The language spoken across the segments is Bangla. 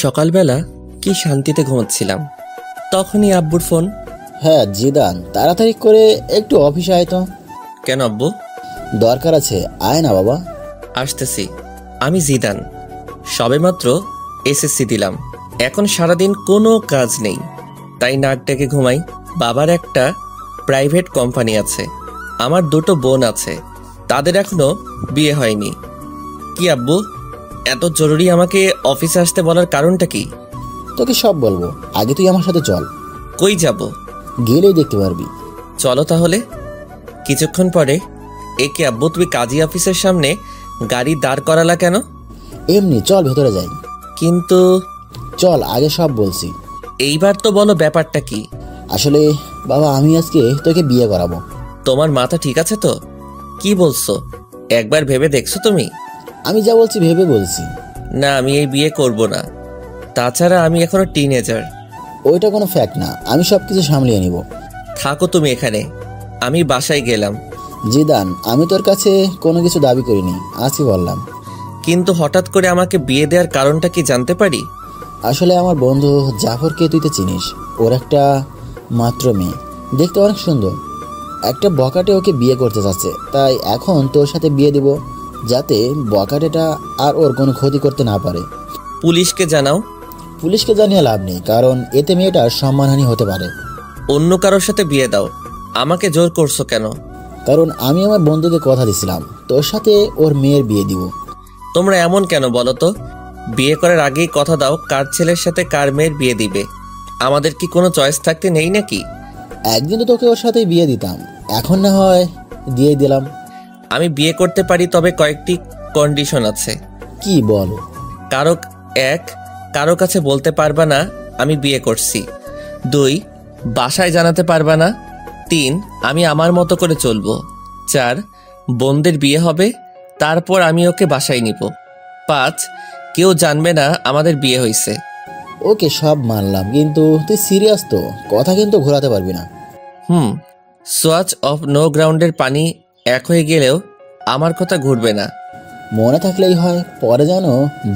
সকালবেলা কি শান্তিতে ঘুমাচ্ছিলাম, তখনই আব্বুর ফোন। হ্যাঁ জিদান, তাড়াতাড়ি করে একটু অফিসে আয় তো। কেন আব্বু? দরকার আছে, আয় না বাবা। আসতেছি। আমি জিদান, সবেমাত্র এসএসসি দিলাম। এখন সারাদিন কোনো কাজ নেই, তাই নাক ডেকে ঘুমাই। বাবার একটা প্রাইভেট কোম্পানি আছে, আমার দুটো বোন আছে, তাদের এখনো বিয়ে হয়নি। কি আব্বু, এত জরুরি আমাকে অফিসে আসতে বলার কারণটা কি? তোকে সব বলবো, আগে তুই আমার সাথে চল। কই যাব? গেলেই দেখতে পারবি। চলো তাহলে। কিছুক্ষণ পরে, একে আব্বু, তুমি কাজী অফিসের সামনে গাড়ি দাঁড় করালা কেন? এমনি, চল ভেতরে যাই। কিন্তু চল, আগে সব বলছি। এইবার তো বলো ব্যাপারটা কি? আসলে বাবা, আমি আজকে তোকে বিয়ে করাবো। তোমার মাথা ঠিক আছে তো? কি বলছো? একবার ভেবে দেখছো তুমি? আমি যা বলছি ভেবে বলছি। না, আমি এই বিয়ে করব না। তাছাড়া আমি এখনো টিনেজার। ওইটা কোনো ফ্যাক্ট না, আমি সব কিছু সামলিয়ে নিব। থাকো তুমি এখানে, আমি বাসায় গেলাম। জিদান, আমি তোর কাছে কোনো কিছু দাবি করিনি, আজকে বললাম। কিন্তু হঠাৎ করে আমাকে বিয়ে দেওয়ার কারণটা কি জানতে পারি? আসলে আমার বন্ধু জাফরকে তুই তো চিনিস, ওর একটা মাত্র মেয়ে, দেখতে অনেক সুন্দর। একটা বকাটে ওকে বিয়ে করতে চাচ্ছে, তাই এখন তোর সাথে বিয়ে দিব, যাতে বকাটেটা আর ওর কোনো ক্ষতি করতে না পারে। পুলিশকে জানাও। পুলিশকে জানিয়ে লাভ নেই, কারণ এতে মেয়েটার সম্মানহানি হতে পারে। অন্য কারোর সাথে বিয়ে দাও। আমাকে জোর করছো কেন? কারণ আমি আমার বন্ধুকে কথা দিছিলাম তোর সাথে ওর মেয়ের বিয়ে দিব। তোমরা এমন কেন বলো তো? বিয়ে করার আগেই কথা দাও কার ছেলের সাথে কার মেয়ের বিয়ে দিবে। আমাদের কি কোনো চয়েস থাকতে নেই নাকি? একদিন তো তোকে ওর সাথে বিয়ে দিতাম, এখন না হয় দিয়ে দিলাম। আমি বিয়ে করতে পারি, তবে কয়েকটি কন্ডিশন আছে। কি বলো? কারো কাছে বলতে পারবা না আমি বিয়ে করছি। 2, বাসায় জানাতে পারবা না। 3, আমি আমার মতো করে চলবো। 4, বোনদের বিয়ে হবে, তারপর আমি ওকে বাসায় নিব। 5, কেউ জানবে না আমাদের বিয়ে হয়েছে। ওকে, সব মানলাম, কিন্তু তুই সিরিয়াস তো? কথা কিন্তু ঘোরাতে পারবি না। সোয়াচ অফ নো গ্রাউন্ডের পানি এক হয়ে গেলেও আমার কথা ঘুরবে না। মনে থাকলেই হয়, পরে যেন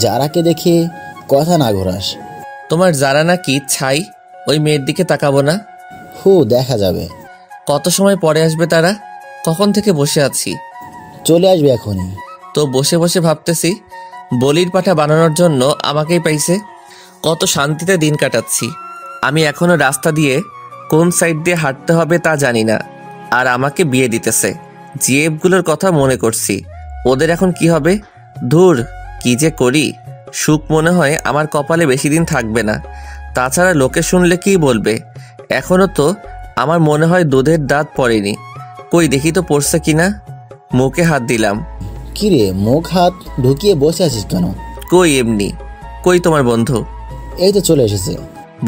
যারাকে দেখে কথা না ঘোরাস। তোমার যারা নাকি ছাই, ওই মেয়ের দিকে তাকাবো না। দেখা যাবে। কত সময় পরে আসবে তারা? কখন থেকে বসে আছি। চলে আসবে এখনই। তো বসে বসে ভাবতেছি, বলির পাঠা বানানোর জন্য আমাকেই পাইছে। কত শান্তিতে দিন কাটাচ্ছি। আমি এখনো রাস্তা দিয়ে কোন সাইড দিয়ে হাঁটতে হবে তা জানি না, আর আমাকে বিয়ে দিতেছে। জিএফগুলোর কথা মনে করছি, ওদের এখন কি হবে। ধুর, কি যে করি। সুখ মনে হয় আমার কপালে বেশি দিন থাকবে না। তাছাড়া লোকে শুনলে কি বলবে। এখনো তো আমার মনে হয় দুধের দাঁত পড়েনি। কই দেখি তো পড়ছে কিনা। মুখে হাত দিলাম। কিরে, মুখ হাত ঢুকিয়ে বসে আছিস কেন? কই এমনি। কই তোমার বন্ধু? এই তো চলে এসেছে।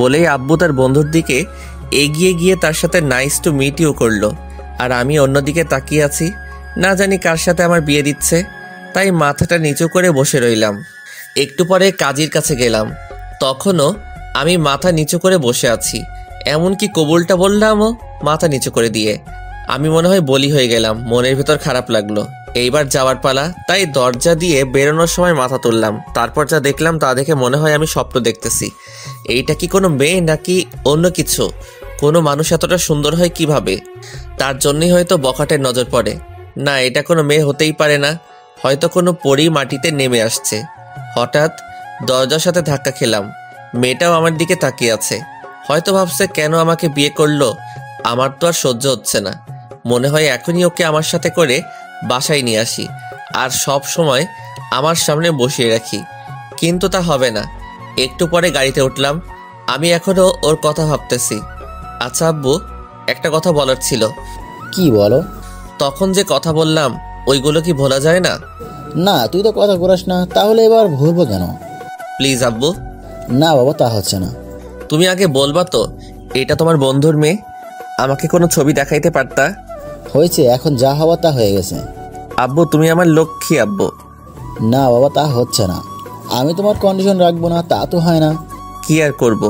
বলেই আব্বু তার বন্ধুর দিকে এগিয়ে গিয়ে তার সাথে নাইস টু মিট ইউ করলো, আর আমি অন্যদিকে তাকিয়ে আছি। না জানি কার সাথে আমার বিয়ে দিচ্ছে, তাই মাথাটা নিচু করে বসে রইলাম। একটু পরে কাজীর কাছে গেলাম, তখনও আমি মাথা নিচু করে বসে আছি। এমনকি কবুলটা বললামও মাথা নিচু করে দিয়ে। আমি মনে হয় বলি হয়ে গেলাম। মনের ভেতর খারাপ লাগলো। এইবার যাওয়ার পালা, তাই দরজা দিয়ে বেরোনোর সময় মাথা তুললাম। তারপর যা দেখলাম তা দেখে মনে হয় আমি স্বপ্ন দেখতেছি। এইটা কি কোনো মেয়ে নাকি অন্য কিছু? কোনো মানুষ এতটা সুন্দর হয় কিভাবে? তার জন্যই হয়তো বখাটের নজর পড়ে। না, এটা কোনো মেয়ে হতেই পারে না। হয়তো কোনো পরী মাটিতে নেমে আসছে। হঠাৎ দরজার সাথে ধাক্কা খেলাম। মেয়েটাও আমার দিকে তাকিয়ে আছে। হয়তো ভাবছে কেন আমাকে বিয়ে করলো। আমার তো আর সহ্য হচ্ছে না। মনে হয় এখনই ওকে আমার সাথে করে বাসায় নিয়ে আসি, আর সব সময় আমার সামনে বসিয়ে রাখি। কিন্তু তা হবে না। একটু পরে গাড়িতে উঠলাম। আমি এখনো ওর কথা ভাবতেছি। আচ্ছা আব্বু, একটা কথা বলার ছিল। কি বলো? তখন যে কথা বললাম, ওইগুলো কি ভোলা যায় না? না, তুই তো কথা ঘোরাস না, তাহলে এবার ভুলবো কেন? প্লিজ আব্বু। না বাবা, তা হচ্ছে না। তুমি আগে বলবা তো এটা তোমার বন্ধুর মেয়ে? আমাকে কোনো ছবি দেখাইতে পারতা। হয়েছে, এখন যা হওয়া তা হয়ে গেছে। আব্বু, তুমি আমার লক্ষ্মী আব্বু। না বাবা, তা হচ্ছে না। আমি তোমার কন্ডিশন রাখবো না, তা তো হয় না। কি আর করব?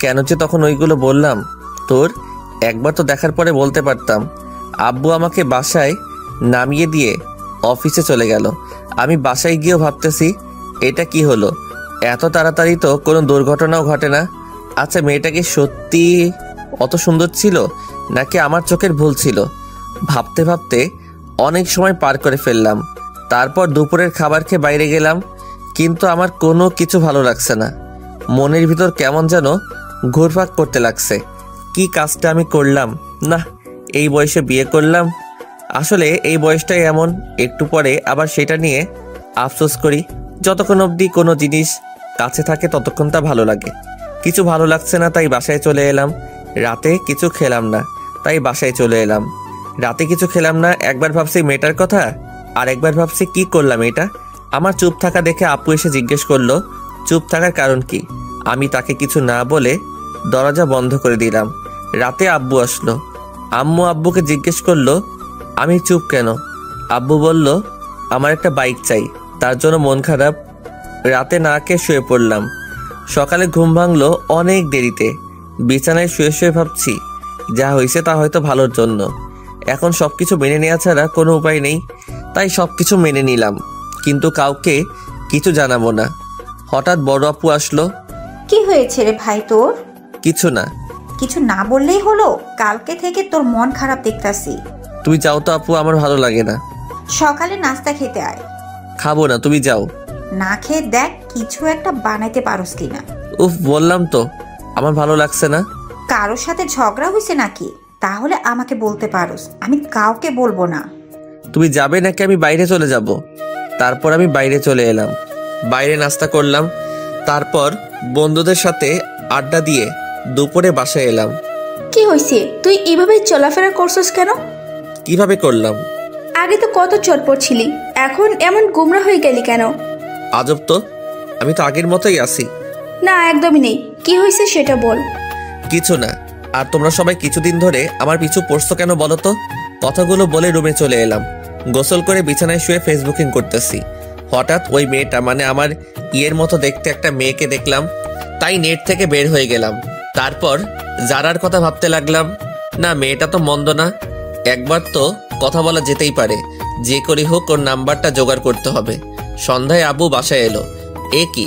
কেন যে তখন ওইগুলো বললাম। তোর একবার তো দেখার পরে বলতে পারতাম। আব্বু আমাকে বাসায় নামিয়ে দিয়ে অফিসে চলে গেল। আমি বাসায় গিয়েও ভাবতেছি এটা কি হলো, এত তাড়াতাড়ি তো কোনো দুর্ঘটনাও ঘটে না। আচ্ছা, মেয়েটা কি সত্যি অত সুন্দর ছিল নাকি আমার চোখের ভুল ছিল? ভাবতে ভাবতে অনেক সময় পার করে ফেললাম। তারপর দুপুরের খাবার খেয়ে বাইরে গেলাম, কিন্তু আমার কোনো কিছু ভালো লাগছে না। মনের ভিতর কেমন যেন ঘুরপাক করতে লাগছে। কি কাজটা আমি করলাম? না, এই বয়সে বিয়ে করলাম। আসলে এই বয়সটাই এমন, একটু পরে আবার সেটা নিয়ে আফসোস করি। যতক্ষণ অবধি কোনো জিনিস কাছে থাকে ততক্ষণ তা ভালো লাগে। কিছু ভালো লাগছে না, তাই বাসায় চলে এলাম। রাতে কিছু খেলাম না, তাই বাসায় চলে এলাম। রাতে কিছু খেলাম না, একবার ভাবছি মেয়েটার কথা, আর একবার ভাবছি কি করলাম এটা। আমার চুপ থাকা দেখে আপু এসে জিজ্ঞেস করলো চুপ থাকার কারণ কি। আমি তাকে কিছু না বলে দরজা বন্ধ করে দিলাম। রাতে আব্বু আসলো। আম্মু আব্বুকে জিজ্ঞেস করলো আমি চুপ কেন। আব্বু বলল আমার একটা বাইক চাই, তার জন্য মন খারাপ। রাতে না খেয়ে শুয়ে পড়লাম। সকালে ঘুম ভাঙলো অনেক দেরিতে। বিছানায় শুয়ে শুয়ে ভাবছি যা হয়েছে তা হয়তো ভালোর জন্য। এখন সবকিছু মেনে নেওয়া ছাড়া কোনো উপায় নেই, তাই সবকিছু মেনে নিলাম, কিন্তু কাউকে কিছু জানাবো না। হঠাৎ বড় আপু আসলো। কি হয়েছে রে ভাই তোর? কিছু না। কিছু না বললেই হলো? কালকে থেকে তোর মন খারাপ দেখতাছি। তুমি যাও তো আপু, আমার ভালো লাগে না। সকালে নাস্তা খেতে আয়। খাবো না, তুমি যাও। না খেয়ে দেখ কিছু একটা বানাইতে পারোস কিনা। উফ, বললাম তো আমার ভালো লাগছে না। কারোর সাথে ঝগড়া হয়েছে নাকি? তাহলে আমাকে বলতে পারোস, আমি কাউকে বলবো না। তুমি যাবে নাকি আমি বাইরে চলে যাব? তারপর আমি বাইরে চলে এলাম। বাইরে নাস্তা করলাম, তারপর বন্ধুদের সাথে আড্ডা দিয়ে দুপুরে বাসায় এলাম। কি হয়েছে? তুই এভাবে চলাফেরা করছস কেন? কিভাবে করলাম? আগে তো কত চটপট ছিলি, এখন এমন গুমরা হয়ে গেলি কেন? আজব তো, আমি তো আগের মতোই আছি। না, একদমই নেই। কি হয়েছে সেটা বল। কিছু না। আর তোমরা সবাই কিছুদিন ধরে আমার পিছু পড়ছো কেন বলো তো? কথাগুলো বলে রুমে চলে এলাম। গোসল করে বিছানায় শুয়ে ফেসবুকিং করতেছি। হঠাৎ ওই মেয়েটা, মানে আমার ইয়ের মতো দেখতে একটা মেয়েকে দেখলাম, তাই নেট থেকে বের হয়ে গেলাম। তারপর জারার কথা ভাবতে লাগলাম। না, মেয়েটা তো মন্দ না, একবার তো কথা বলা যেতেই পারে। যে করি হোক ওর নাম্বারটা জোগাড় করতে হবে। সন্ধ্যায় আব্বু বাসায় এলো। এ কি,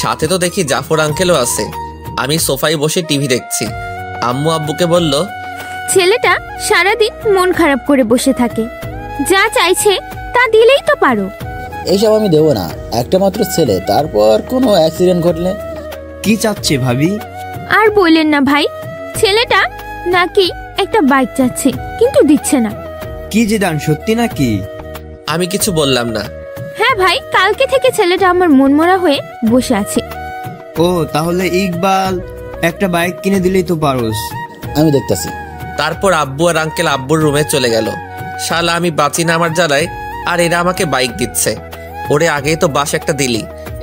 সাথে তো দেখি জাফর আঙ্কেলও আছে। আমি সোফায় বসে টিভি দেখছি। আম্মু আব্বুকে বলল ছেলেটা সারাদিন মন খারাপ করে বসে থাকে, যা চাইছে তা দিলেই তো পারো। এইসব আমি দেবো না, একটা মাত্র ছেলে, তারপর কোনো অ্যাক্সিডেন্ট ঘটলে। কি চাচ্ছে ভাবি? আর বললেন না ভাই, ছেলেটা নাকি একটা বাইক চাচ্ছে কিন্তু দিচ্ছে না। কি জিদান, সত্যি নাকি? আমি কিছু বললাম না। হ্যাঁ ভাই, কালকে থেকে ছেলেটা আমার মনমরা হয়ে বসে আছে। ও, তাহলে ইকবাল একটা বাইক কিনে দিলেই তো পারোস। আমি দেখতেছি। তারপর আব্বু আর আঙ্কেল আব্বুর রুমে চলে গেল। শালা আমি বাঁচি না আমার জ্বালায়, আর এরা আমাকে বাইক দিচ্ছে। ওরে আগেই তো বাস একটা দিলি,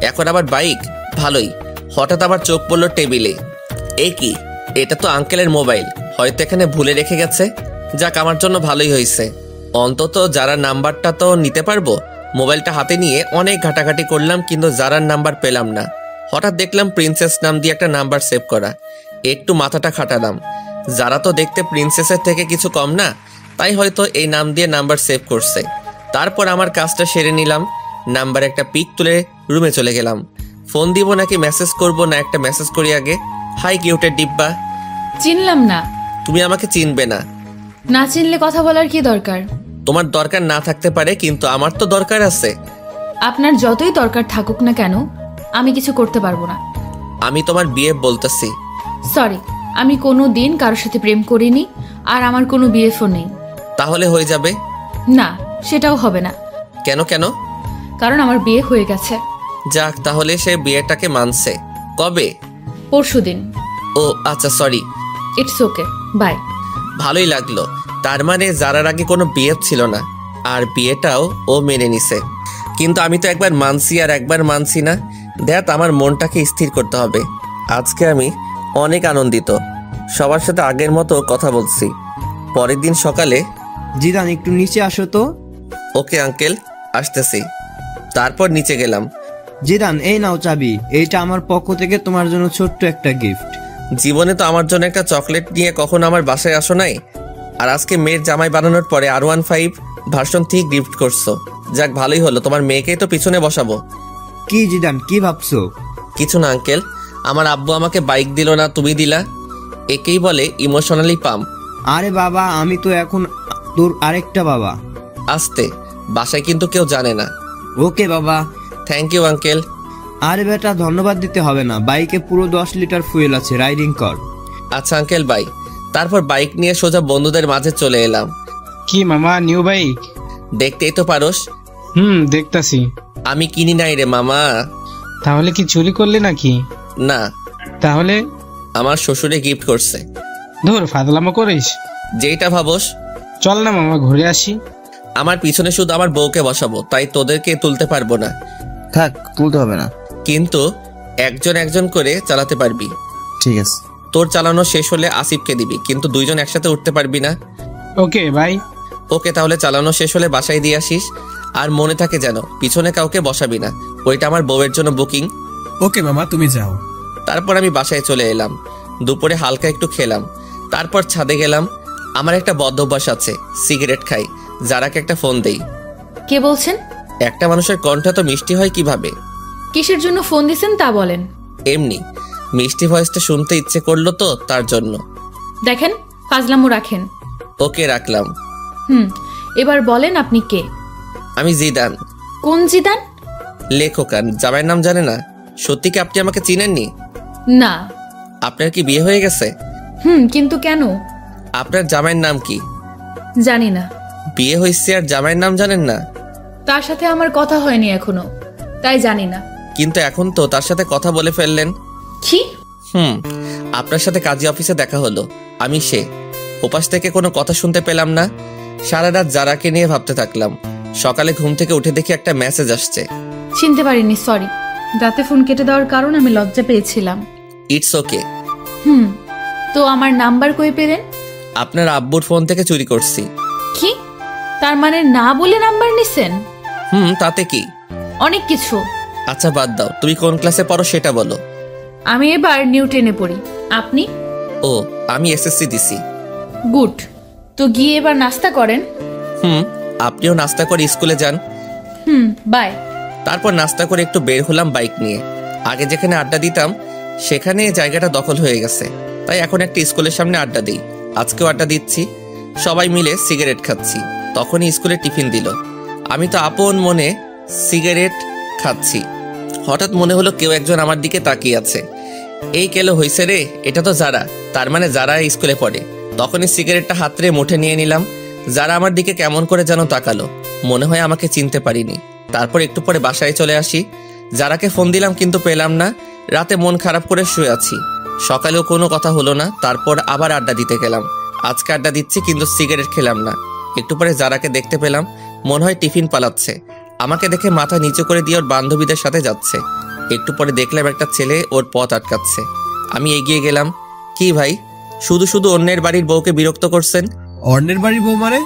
এখন আবার বাইক? ভালোই। হঠাৎ আবার চোখ পড়লো টেবিলে। এ কি, এটা তো আঙ্কেলের মোবাইল, হয়তো এখানে ভুলে রেখে গেছে। যাক, আমার জন্য ভালোই হয়েছে, অন্তত যারার নাম্বারটা তো নিতে পারবো। মোবাইলটা হাতে নিয়ে অনেক ঘাটাঘাটি করলাম, কিন্তু যারার নাম্বার পেলাম না। হঠাৎ দেখলাম প্রিন্সেস নাম দিয়ে একটা নাম্বার সেভ করা। একটু মাথাটা খাটালাম, যারা তো দেখতে প্রিন্সেসের থেকে কিছু কম না, তাই হয়তো এই নাম দিয়ে নাম্বার সেভ করছে। তারপর আমার কাজটা সেরে নিলাম, নাম্বার একটা পিক তুলে রুমে চলে গেলাম। ফোন দিব নাকি মেসেজ করব? না, একটা মেসেজ করি আগে। হাই কিউটের ডিব্বা। চিনলাম না। তুমি আমাকে চিনবে না। না চিনলে কথা বলার কি দরকার? তোমার দরকার না থাকতে পারে, কিন্তু আমার তো দরকার আছে। আপনার যতই দরকার থাকুক না কেন, আমি কিছু করতে পারবো না। আমি তোমার বিয়ে বলতেছি। সরি, আমি কোনো দিন কারোর সাথে প্রেম করিনি, আর আমার কোনো বিএফও নেই। তাহলে হয়ে যাবে? না, সেটাও হবে না। কেন কেন? কারণ আমার বিয়ে হয়ে গেছে। যাক, তাহলে সে বিয়েটাকে মানছে। কবে? পরশুদিন। ও আচ্ছা, সরি। It's okay, by. ভালোই লাগলো। তার মানে যারার আগে কোনো বিয়ে ছিল না, আর বিয়েটাও ও মেনে নিছে। কিন্তু আমি তো একবার মানছি আর একবার মানছি না। দেখ, আমার মনটাকে স্থির করতে হবে। আজকে আমি অনেক আনন্দিত, সবার সাথে আগের মতো কথা বলছি। পরের দিন সকালে, জিদান একটু নিচে আসো তো। ওকে আঙ্কেল, আসতেছি। তারপর নিচে গেলাম। জিদান, এই নাও চাবি, এইটা আমার পক্ষ থেকে তোমার জন্য ছোট্ট একটা গিফট। জীবনে তো আমার জন্য একটা চকলেট নিয়ে কখনো আমার বাসায় আসো নাই, আর আজকে মেয়ের জামাই বানানোর পরে R15 ভার্সন 3 গিফট করছো। যাক, ভালোই হলো, তোমার মেয়েকেই তো পিছনে বসাবো। কি জিদান, কি ভাবছো? কিছু না আঙ্কেল, আমার আব্বু আমাকে বাইক দিল না, তুমি দিলা। একেই বলে ইমোশনালি পাম্প। আরে বাবা, আমি তো এখন তোর আরেকটা বাবা। আস্তে, বাসায় কিন্তু কেউ জানে না। ওকে বাবা। Thank you uncle. আরে বেটা, ধন্যবাদ দিতে হবে না, বাইকে পুরো 10 লিটার ফুয়েল আছে, রাইডিং কর। আচ্ছা আঙ্কেল, বাই। তারপর বাইক নিয়ে সোজা বন্ধুদের মাঝে চলে এলাম। কি মামা, নিউ বাইক? দেখতেই তো পারোস। দেখতাছি। আমি কিনি নাই রে মামা। তাহলে কি চুরি করলি নাকি? না। তাহলে? আমার শ্বশুরে গিফট করছে। ধুর, ফাজলামো করিস। যেইটা ভাবোস। চল না মামা, ঘুরে আসি। আমার পিছনে শুধু আমার বউকে বসাবো, তাই তোদেরকে তুলতে পারবো না। থাক, তুলতে হবে না। কিন্তু একজন একজন করে চালাতে পারবি। ঠিক আছে। তোর চালানো শেষ হলে আসিফকে দিবি, কিন্তু দুইজন একসাথে উঠতে পারবি না। ওকে ভাই। ওকে, তাহলে চালানো শেষ হলে বাসায় দিয়ে আসিস। আর মনে থাকে যেন পিছনে কাউকে বসাবি না, ওইটা আমার বউয়ের জন্য বুকিং। ওকে মামা, তুমি যাও। তারপর আমি বাসায় চলে এলাম। দুপুরে হালকা একটু খেলাম, তারপর ছাদে গেলাম। আমার একটা বদ অভ্যাস আছে, সিগারেট খাই। যারাকে একটা ফোন দেই। কে বলছেন? একটা মানুষের কণ্ঠ তো মিষ্টি হয় কিভাবে? কিসের জন্য ফোন দিছেন তা বলেন। এমনি মিষ্টি ভয়েসটা শুনতে ইচ্ছে করলো তো, তার জন্য। দেখেন, ফাজলামো রাখেন। ওকে, রাখলাম। এবার বলেন আপনি কে? আমি জিদান। কোন জিদান? লেখকান, জামাইয়ের নাম জানে না? সত্যি কি আপনি আমাকে চিনেননি? না। আপনার কি বিয়ে হয়ে গেছে? কিন্তু কেন? আপনার জামাইয়ের নাম কি? জানি না। বিয়ে হয়েছে আর জামাইয়ের নাম জানেন না? তার সাথে আমার কথা হয়নি এখনো, তাই জানি না। কিন্তু এখন তো তার সাথে কথা বলে ফেললেন। কি? আপনার সাথে কাজী অফিসে দেখা হলো, আমি সে। ওপাশ থেকে কোনো কথা শুনতে পেলাম না। সারা রাত যারাকে নিয়ে ভাবতে থাকলাম। সকালে ঘুম থেকে উঠে দেখি একটা মেসেজ আসছে। চিনতে পারিনি, সরি। রাতে ফোন কেটে দেওয়ার কারণ আমি লজ্জা পেয়েছিলাম। It's okay. তো আমার নাম্বার কই পেলেন? আপনার আব্বুর ফোন থেকে চুরি করছি। কি? তার মানে না বলে নাম্বার নিছেন? তাতে কি? অনেক কিছু। আচ্ছা বাদ দাও, তুমি কোন ক্লাসে পড়ো সেটা বলো। আমি এবার নিউ 10-এ পড়ি। আপনি? ও, আমি এসএসসি দিছি। গুড। তো গিয়ে এবার নাস্তা করেন। আপনিও নাস্তা করে স্কুলে যান। বাই। তারপর নাস্তা করে একটু বের হলাম বাইক নিয়ে। আগে যেখানে আড্ডা দিতাম সেখানে জায়গাটা দখল হয়ে গেছে, তাই এখন একটা স্কুলের সামনে আড্ডা দিই। আজকেও আড্ডা দিচ্ছি, সবাই মিলে সিগারেট খাচ্ছি। তখনই স্কুলে টিফিন দিল। আমি তো আপন মনে সিগারেট খাচ্ছি। হঠাৎ মনে হলো কেউ একজন আমার দিকে তাকিয়ে আছে। এই কেলো হইছে রে, এটা তো যারা। তার মানে যারা স্কুলে পড়ে। তখনই সিগারেটটা হাতরে মুঠে নিয়ে নিলাম। যারা আমার দিকে কেমন করে যেন তাকালো, মনে হয় আমাকে চিনতে পারিনি। তারপর একটু পরে বাসায় চলে আসি। যারাকে ফোন দিলাম কিন্তু পেলাম না। রাতে মন খারাপ করে শুয়ে আছি। সকালেও কোনো কথা হলো না। তারপর আবার আড্ডা দিতে গেলাম। আজকে আড্ডা দিচ্ছি কিন্তু সিগারেট খেলাম না। একটু পরে যারাকে দেখতে পেলাম, মনে হয় টিফিন পালাচ্ছে। আমাকে দেখে মাথা নিচু করে দিয়ে ওর বান্ধবীদের সাথে যাচ্ছে। একটু পরে দেখলাম একটা ছেলে ওর পথ আটকাচ্ছে। আমি এগিয়ে গেলাম। কি ভাই, শুধু শুধু অন্যের বাড়ির বউকে বিরক্ত করছেন? অন্যের বাড়ির বউ মানে?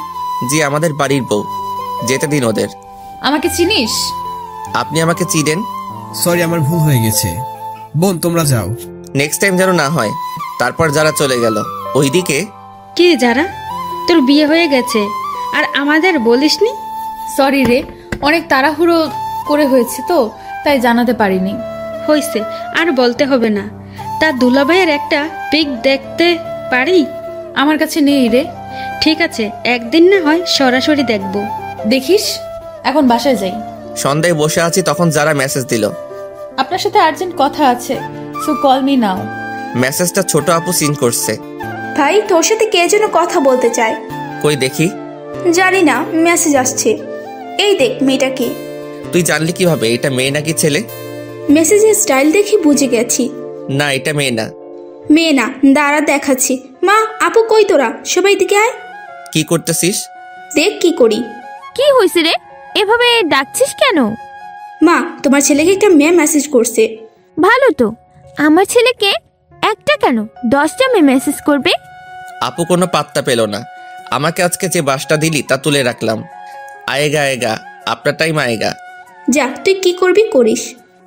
জি, আমাদের বাড়ির বউ। যেতে দিন ওদের। আমাকে চিনিস? আপনি আমাকে চিনেন? সরি, আমার ভুল হয়ে গেছে। বোন, তোমরা যাও। নেক্সট টাইম যেন না হয়। তারপর যারা চলে গেল। ওইদিকে কি যারা, তোর বিয়ে হয়ে গেছে আর আমাদের বলিসনি? সরি রে, অনেক তাড়াহুড়ো করে হয়েছে তো, তাই জানাতে পারিনি। হয়েছে, আর বলতে হবে না। তা দুলাভাইয়ের একটা পিক দেখতে পারি? আমার কাছে নেই রে। ঠিক আছে, একদিন না হয় সরাসরি দেখব। দেখিস। এখন বাসায় যাই। সন্ধ্যায় বসে আছি, তখন যারা মেসেজ দিল। আপনার সাথে আর্জেন্ট কথা আছে, সো কল মি নাও। মেসেজটা ছোট আপু সিন করছে। ভাই, তোর সাথে কে যেন কথা বলতে চায়। কই দেখি। জানি না, মেসেজ আসছে। এই দেখ, মেয়েটা কে? তুই জানলি কিভাবে এটা মেয়ে নাকি ছেলে? মেসেজের স্টাইল দেখে বুঝে গেছি। না, এটা মেয়ে না। মেয়ে না, দাঁড়া দেখাচ্ছি। মা, আপু কই তোরা? সবাই দিকে আয়। কি করতেছিস? দেখ কি করি। কি হয়েছে রে, এভাবে ডাকছিস কেন? মা, তোমার ছেলেকে একটা মেয়ে মেসেজ করছে। ভালো তো, আমার ছেলেকে একটা কেন 10টা মেয়ে মেসেজ করবে। আপু কোনো পাত্তা পেল না। আমাকে আজকে যে বাসটা দিলি তা তুলে রাখলাম। আয়েগা আয়েগা, আপনার টাইম আয়েগা। যা, তুই কি করবি করিস।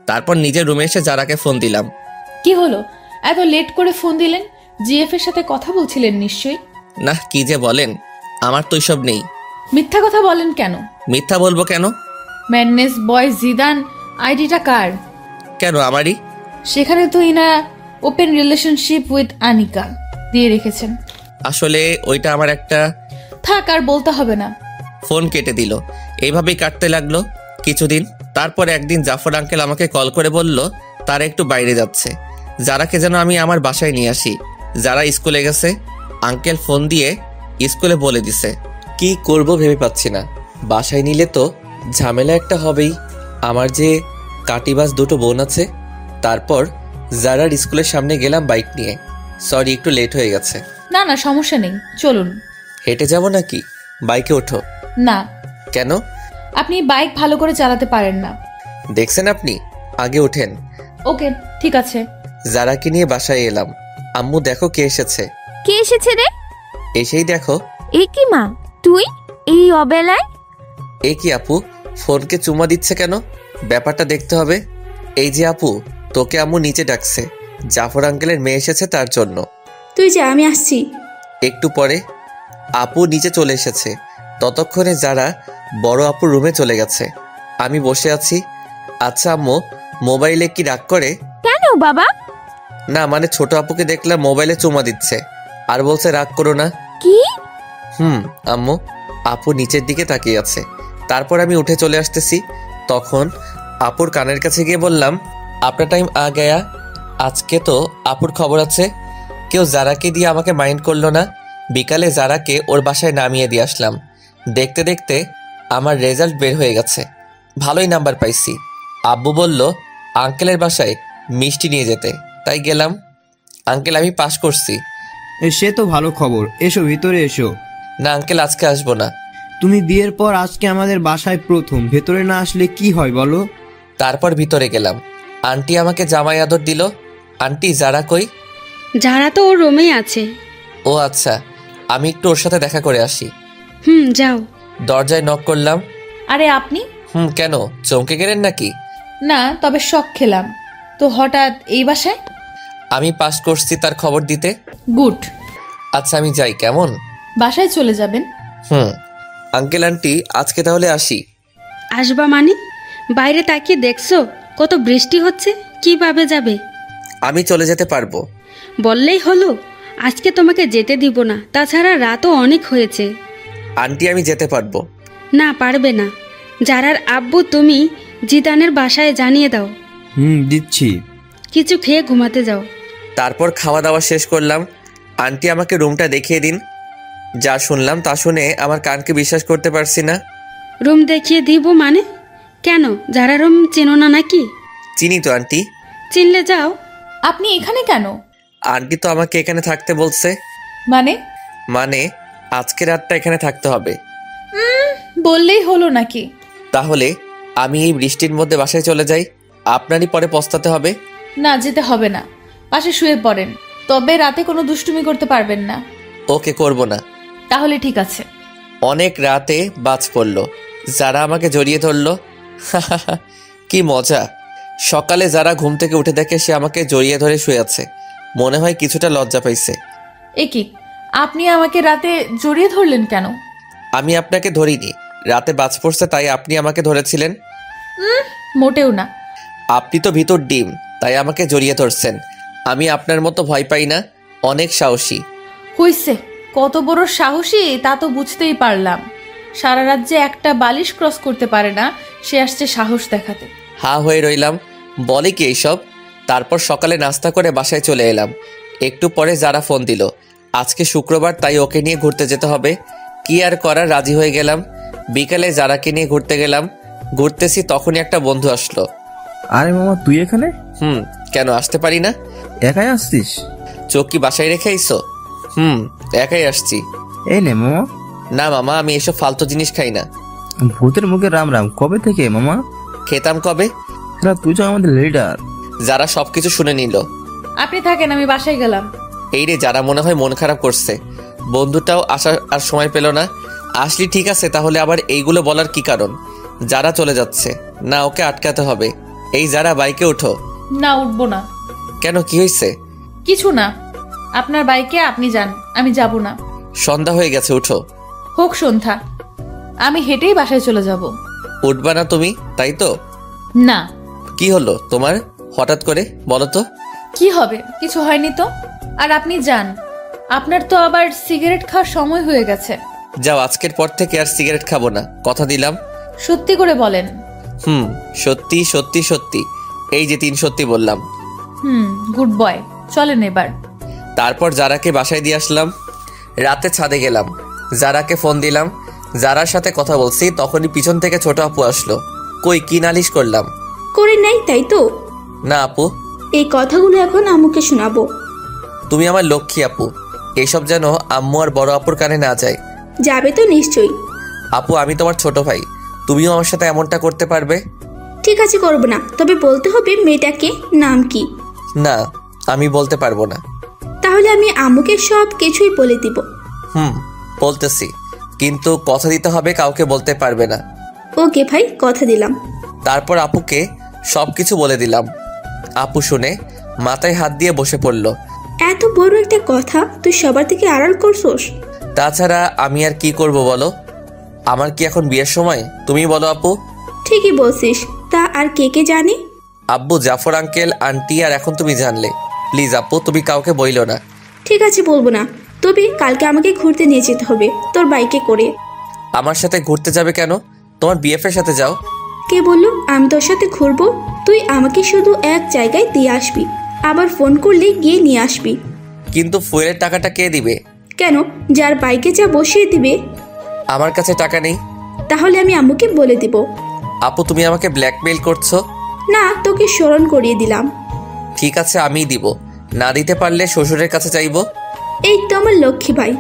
তারপর নিজের রুমে এসে যারাকে ফোন দিলাম। কি হলো, এত লেট করে ফোন দিলেন? জিএফ এর সাথে কথা বলছিলেন নিশ্চয়ই। না, কি যে বলেন, আমার তো সব নেই। মিথ্যা কথা বলেন কেন? মিথ্যা বলবো কেন? ম্যাডনেস বয় জিদান আইডিটা কার? কেন আমারই? সেখানে তো ইনা ওপেন রিলেশনশিপ উইথ আনিকা দিয়ে রেখেছেন। আসলে ওইটা আমার একটা। থাক, আর বলতে হবে না। ফোন কেটে দিল। এইভাবেই কাটতে লাগলো কিছুদিন। তারপর একদিন জাফর আঙ্কেল আমাকে কল করে বলল তারা একটু বাইরে যাচ্ছে, যারাকে যেন আমি আমার বাসায় নিয়ে আসি। যারা স্কুলে গেছে। আঙ্কেল ফোন দিয়ে স্কুলে বলে দিছে। কি করব ভেবে পাচ্ছি না। বাসায় নিলে তো ঝামেলা একটা হবেই। আমার যে কাটিবাস দুটো বোন আছে। তারপর যারার স্কুলের সামনে গেলাম বাইক নিয়ে। সরি, একটু লেট হয়ে গেছে। না না, সমস্যা নেই, চলুন। হেঁটে যাব নাকি? বাইকে ওঠো। না। কেন? আপনি বাইক ভালো করে চালাতে পারেন না। দেখছেন আপনি, আগে ওঠেন। ওকে, ঠিক আছে। যারাকে নিয়ে বাসায় এলাম। আম্মু দেখো কে এসেছে। কে এসেছে রে? এসেই দেখো। এ কি মা, তুই এই অবেলায়? এ কি আপু, ফোনকে চুমা দিচ্ছে কেন? ব্যাপারটা দেখতে হবে। এই যে আপু, তোকে আম্মু নিচে ডাকছে। জাফর আঙ্কেলের মেয়ে এসেছে তার জন্য। তুই যা, আমি আসছি। একটু পরে আপু নিচে চলে এসেছে। ততক্ষণে যারা বড় আপুর রুমে চলে গেছে। আমি বসে আছি। আচ্ছা আম্মু, মোবাইলে কি রাগ করে? কেন বাবা? না মানে ছোট আপুকে দেখলাম মোবাইলে চুমা দিচ্ছে আর বলছে রাগ করো না। কি? আম্মু। আপু নিচের দিকে তাকিয়ে আছে। তারপর আমি উঠে চলে আসতেছি। তখন আপুর কানের কাছে গিয়ে বললাম, আপনার টাইম আ গয়া। আজকে তো আপুর খবর আছে। কেউ যারাকে দিয়ে আমাকে মাইন্ড করলো না। বিকালে যারাকে ওর বাসায় নামিয়ে দিয়ে আসলাম। দেখতে দেখতে আমার রেজাল্ট বের হয়ে গেছে। ভালোই নাম্বার পাইছি। আব্বু বলল আঙ্কেলের বাসায় মিষ্টি নিয়ে যেতে, তাই গেলাম। আঙ্কেল, আমি পাশ করছি। সে তো ভালো খবর, এসো ভিতরে এসো। না আঙ্কেল, আজকে আসবো না। তুমি বিয়ের পর আজকে আমাদের বাসায় প্রথম, ভেতরে না আসলে কি হয় বলো? তারপর ভিতরে গেলাম। আন্টি আমাকে জামাই আদর দিল। আন্টি যারা কই? যারা তো ওর রুমেই আছে। ও আচ্ছা, আমি একটু ওর সাথে দেখা করে আসি। যাও। দরজায় নক করলাম। আরে আপনি? কেন, চমকে গেলেন নাকি? না, তবে শক খেলাম তো হঠাৎ এই বাসায়। আমি পাস করছি তার খবর দিতে। গুড। আচ্ছা আমি যাই, কেমন? বাসায় চলে যাবেন? আঙ্কেল আন্টি, আজকে তাহলে আসি। আসবা মানে? বাইরে তাকিয়ে দেখছো কত বৃষ্টি হচ্ছে, কিভাবে যাবে? আমি চলে যেতে পারবো। বললেই হলো। আজকে তোমাকে যেতে দিব না, তাছাড়া রাতও অনেক হয়েছে। আন্টি আমি যেতে পারবো। না, পারবে না। যারার আব্বু তুমি জিদানের বাসায় জানিয়ে দাও। দিচ্ছি। কিছু খেয়ে ঘুমাতে যাও। তারপর খাওয়া দাওয়া শেষ করলাম। আন্টি আমাকে রুমটা দেখিয়ে দিন। যা শুনলাম তা শুনে আমার কানকে বিশ্বাস করতে পারছি না। রুম দেখিয়ে দিব মানে? কেন, যারা রুম চেনো না নাকি? চিনি তো আন্টি। চিনলে যাও। আপনি এখানে কেন? আন্টি তো আমাকে এখানে থাকতে বলছে। মানে আজকে রাতটা এখানে থাকতে হবে। বললেই হলো নাকি? তাহলে আমি এই বৃষ্টির মধ্যে বাসায় চলে যাই, আপনারই পরে পস্তাতে হবে। না, যেতে হবে না, পাশে শুয়ে পড়েন। তবে রাতে কোনো দুষ্টুমি করতে পারবেন না। ওকে, করব না। তাহলে ঠিক আছে। অনেক রাতে বাজ পড়ল। যারা আমাকে জড়িয়ে ধরলো। কি মজা। সকালে যারা ঘুম থেকে উঠে দেখে সে আমাকে জড়িয়ে ধরে শুয়ে আছে। মনে হয় কিছুটা লজ্জা পাইছে। এ কি, আপনি আমাকে রাতে জড়িয়ে ধরলেন কেন? আমি আপনাকে ধরিনি, রাতে বাজ পড়ছে তাই আপনি আমাকে ধরেছিলেন। মোটেও না। আপনি তো ভিতর ডিম, তাই আমাকে জড়িয়ে ধরছেন। আমি আপনার মতো ভয় পাই না, অনেক সাহসী। হইছে, কত বড় সাহসী তা তো বুঝতেই পারলাম। সারা রাত যে একটা বালিশ ক্রস করতে পারে না, সে আসছে সাহস দেখাতে। হা হয়ে রইলাম, বলে কি এইসব। তারপর সকালে নাস্তা করে বাসায় চলে এলাম। একটু পরে যারা ফোন দিল, আজকে শুক্রবার তাই ওকে নিয়ে ঘুরতে যেতে হবে। কি আর করার, রাজি হয়ে গেলাম। বিকালে যারাকে নিয়ে ঘুরতে গেলাম। ঘুরতেছি তখনই একটা বন্ধু আসলো। আরে মামা, তুই এখানে? কেন আসতে পারি না? একাই আসছিস? চোখ কি বাসায় রেখে আইসো? একাই আসছি। এই নে মামা। না মামা, আমি এসব ফালতু জিনিস খাই না। ভূতের মুখে রাম রাম, কবে থেকে মামা? খেতাম কবে। তুই তো আমাদের লিডার। যারা সবকিছু শুনে নিল। আপনি থাকেন, আমি বাসায় গেলাম। এই রে, যারা মনে হয় মন খারাপ করছে। বন্ধুটাও আসার আর সময় পেল না। আসলি ঠিক আছে, তাহলে আবার এইগুলো বলার কি কারণ? যারা চলে যাচ্ছে না, ওকে আটকাতে হবে। এই যারা, বাইকে ওঠো। না, উঠবো না। কেন, কি হয়েছে? কিছু না, আপনার বাইকে আপনি যান, আমি যাব না। সন্ধ্যা হয়ে গেছে, উঠো। হোক সন্ধ্যা, আমি হেঁটেই বাসায় চলে যাব। উঠবা না তুমি, তাই তো? না। কি হলো তোমার হঠাৎ করে, বলো তো? কি হবে, কিছু হয়নি তো। আর আপনি যান, আপনার তো আবার সিগারেট খাওয়ার সময় হয়ে গেছে। যাও, আজকের পর থেকে আর সিগারেট খাবো না, কথা দিলাম। সত্যি করে বলেন। সত্যি সত্যি সত্যি, এই যে 3 সত্যি বললাম। গুড বয়, চলেন এবার। তারপর যারাকে বাসায় দিয়ে আসলাম। রাতে ছাদে গেলাম, যারাকে ফোন দিলাম। যারার সাথে কথা বলছি তখনই পিছন থেকে ছোট আপু আসলো। কই, কি নালিশ করলাম? করে নাই, তাই তো? না আপু, এই কথাগুলো এখন আম্মুকে শোনাবো। তুমি আমার লক্ষ্মী আপু, এইসব যেন আম্মু আর বড় আপুর কানে না যায়। যাবে তো নিশ্চয়ই। আপু, আমি তোমার ছোট ভাই, তুমিও আমার সাথে এমনটা করতে পারবে? ঠিক আছে, করবো না, তবে বলতে হবে মেয়েটাকে নাম কি। না, আমি বলতে পারবো না। তাহলে আমি আম্মুকে সব কিছুই বলে দিব। বলতেছি, কিন্তু কথা দিতে হবে, কাউকে বলতে পারবে না। ওকে ভাই, কথা দিলাম। তারপর আপুকে সবকিছু বলে দিলাম। আপু শুনে মাথায় হাত দিয়ে বসে পড়ল। এত বড় একটা কথা তুই সবার থেকে আড়াল করছোস? তাছাড়া আমি আর কি করব বলো? আমার কি এখন বিয়ের সময়? তুমি বলো আপু। ঠিকই বলছিস, তা আর কে কে জানে? আব্বু, জাফর আঙ্কেল, আন্টি, আর এখন তুমি জানলে। প্লিজ আপু, তুমি কাউকে বইলো না। ঠিক আছে, বলবো না, তবে কালকে আমাকে ঘুরতে নিয়ে যেতে হবে তোর বাইকে করে। আমার সাথে ঘুরতে যাবে কেন? তোমার বিএফ এর সাথে যাও। কে বললো আমি তোর সাথে ঘুরবো? তুই আমাকে শুধু এক জায়গায় দিয়ে আসবি, আবার ফোন করলে গিয়ে নিয়ে আসবি। কিন্তু ফুয়েলের টাকাটা কে দিবে? কেন, যার বাইকে যা বসিয়ে দিবে। আমার কাছে টাকা নেই। তাহলে আমি আম্মুকে বলে দিব। আপু, তুমি আমাকে ব্ল্যাকমেইল করছো? না, তোকে স্মরণ করিয়ে দিলাম। ঠিক আছে, আমিই দিব। না দিতে পারলে শ্বশুরের কাছে চাইবো। এই তো আমার লক্ষ্মী ভাই।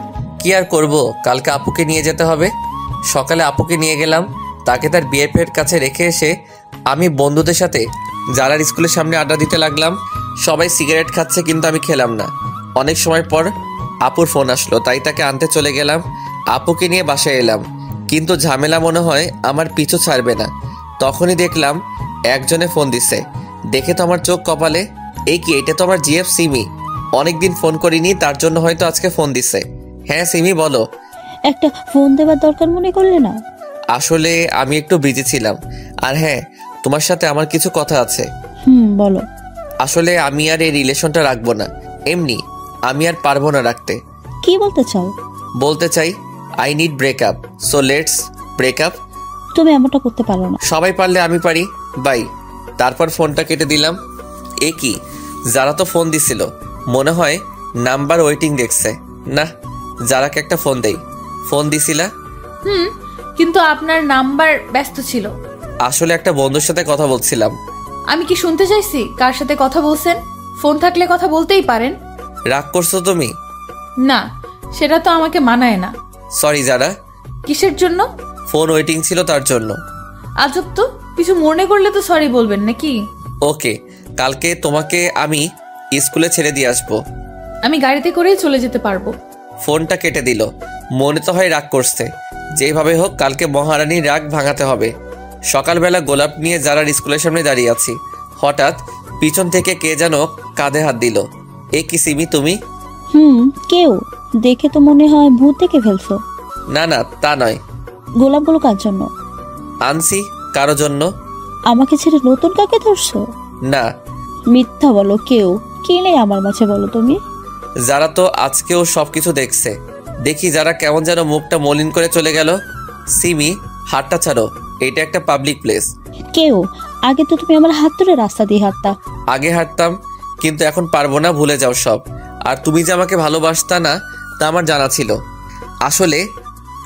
কি আর করব, কালকে আপুকে নিয়ে যেতে হবে। সকালে আপুকে নিয়ে গেলাম, তাকে তার বিএফ এর কাছে রেখে এসে আমি বন্ধুদের সাথে যারার স্কুলের সামনে আড্ডা দিতে লাগলাম। সবাই সিগারেট খাচ্ছে, কিন্তু আমি খেলাম না। অনেক সময় পর আপুর ফোন আসলো, তাই তাকে আনতে চলে গেলাম। আপুকে নিয়ে বাসায় এলাম, কিন্তু ঝামেলা মনে হয় আমার পিছু ছাড়বে না। তখনই দেখলাম একজনে ফোন দিছে। দেখে তো আমার চোখ কপালে। এই কি, এটা তো আমার জিএফ সিমি। অনেকদিন ফোন করিনি, তার জন্য হয়তো আজকে ফোন দিছে। হ্যাঁ সিমি, বলো। একটা ফোন দেওয়ার দরকার মনে করলে না? আসলে আমি একটু বিজি ছিলাম। আর হ্যাঁ, তোমার সাথে আমার কিছু কথা আছে। বলো। আসলে আমি আর এই রিলেশনটা রাখবো না। এমনি আমি আর পারবো না রাখতে। কি বলতে চাও? বলতে চাই I need breakup, so let's breakup. তুমি এমনটা করতে পারো না। সবাই পারলে আমি পারি, বাই। তারপর ফোনটা কেটে দিলাম। এ কি, যারা তো ফোন দিছিল, মনে হয় নাম্বার ওয়েটিং দেখছে। না, যারাকে একটা ফোন দেই। ফোন দিছিলা? কিন্তু আপনার নাম্বার ব্যস্ত ছিল। আসলে একটা বন্ধুর সাথে কথা বলছিলাম। আমি কি শুনতে চাইছি কার সাথে কথা বলছেন? ফোন থাকলে কথা বলতেই পারেন। রাগ করছো তুমি? না, সেটা তো আমাকে মানায় না। সরি যারা। কিসের জন্য? ফোন ওয়েটিং ছিল তার জন্য। আজব তো, কিছু মনে করলে তো সরি বলবেন নাকি? ওকে, কালকে তোমাকে আমি স্কুলে ছেড়ে দিয়ে আসবো। আমি গাড়িতে করেই চলে যেতে পারবো। ফোনটা কেটে দিল। মনে তো হয় রাগ করছে। যেভাবে হোক কালকে মহারানীর রাগ ভাঙাতে হবে। সকালবেলা গোলাপ নিয়ে যারার স্কুলের সামনে দাঁড়িয়ে আছি, হঠাৎ পিছন থেকে কে যেন কাঁধে হাত দিল। এ কি সিমি, তুমি? কেউ দেখে তো মনে হয় ভূত দেখে ফেলছো। না না, তা নয়। গোলাপগুলো কার জন্য আনছি? কারো জন্য। আমাকে ছেড়ে নতুন কাকে ধরছো? না। মিথ্যা বলো, কেউ কে নেই আমার মাঝে, বলো তুমি। যারা তো আজকেও সবকিছু দেখছে। দেখি যারা কেমন যেন মুখটা মলিন করে চলে গেল। সিমি, হাতটা ছাড়ো, এটা একটা পাবলিক প্লেস। কেউ আগে তো তুমি আমার হাত ধরে রাস্তা দিয়ে হাঁটতা। আগে হাঁটতাম, কিন্তু এখন পারবো না, ভুলে যাও সব। আর তুমি যে আমাকে ভালোবাসতা না, তা আমার জানা ছিল। আসলে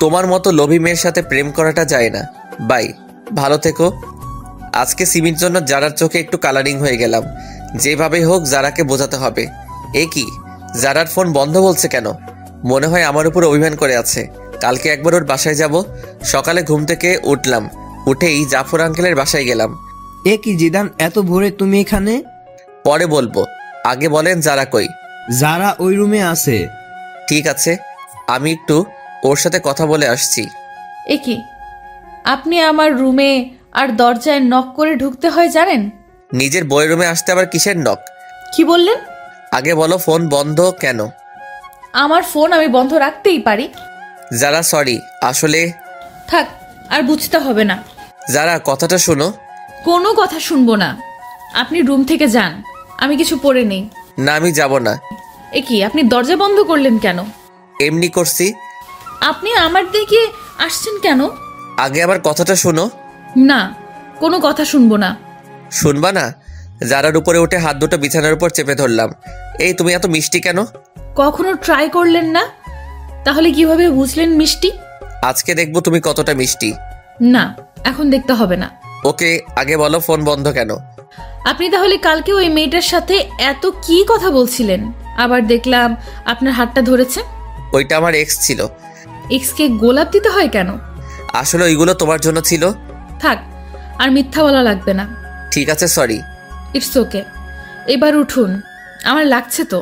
তোমার মতো লোভী মেয়ের সাথে প্রেম করাটা যায় না। বাই, ভালো থেকো। আজকে সিমির জন্য যারার চোখে একটু কালারিং হয়ে গেলাম। যেভাবে হোক যারাকে বোঝাতে হবে। এ কি, যারার ফোন বন্ধ বলছে কেন? মনে হয় আমার উপর অভিমান করে আছে। কালকে একবার ওর বাসায় যাব। সকালে ঘুম থেকে উঠলাম, উঠেই জাফর আঙ্কেলের বাসায় গেলাম। এ কি জিদান, এত ভোরে তুমি এখানে? পরে বলবো, আগে বলেন যারা কই? যারা ওই রুমে আছে। ঠিক আছে, আমি একটু ওর সাথে কথা বলে আসছি। এ কি, আপনি আমার রুমে আর দরজায় নক করে ঢুকতে হয় জানেন? নিজের বইয়ের রুমে আসতে আবার কিসের নক? কি বললেন? আগে বলো ফোন বন্ধ কেন? আমার ফোন আমি বন্ধ রাখতেই পারি। যারা সরি, আসলে থাক, আর বুঝতে হবে না। যারা কথাটা শোনো। কোনো কথা শুনবো না। আপনি রুম থেকে যান, আমি কিছু পরে নেই। না, আমি যাব না। এ কি, আপনি দরজা বন্ধ করলেন কেন? এমনি করছি। আপনি আমার দিকে আসছেন কেন? আগে আবার কথাটা শোনো। না, কোনো কথা শুনবো না। শুনবা না? যারার উপরে উঠে হাত দুটো বিছানার উপর চেপে ধরলাম। এই তুমি এত মিষ্টি কেন? কখনো ট্রাই করলেন না? তাহলে কিভাবে বুঝলেন মিষ্টি? আজকে দেখবো তুমি কতটা মিষ্টি। না, এখন দেখতে হবে না। ওকে, আগে বলো ফোন বন্ধ কেন? আপনি তাহলে কালকে ওই মেয়েটার সাথে এত কি কথা বলছিলেন? আবার দেখলাম আপনার হাতটা ধরেছে। ওইটা আমার এক্স ছিল। এক্সকে গোলাপ দিতে হয় কেন? আসলে ওইগুলো তোমার জন্য ছিল। থাক, আর মিথ্যা বলা লাগবে না। ঠিক আছে, সরি। It's okay. এবার উঠুন, আমার লাগছে তো।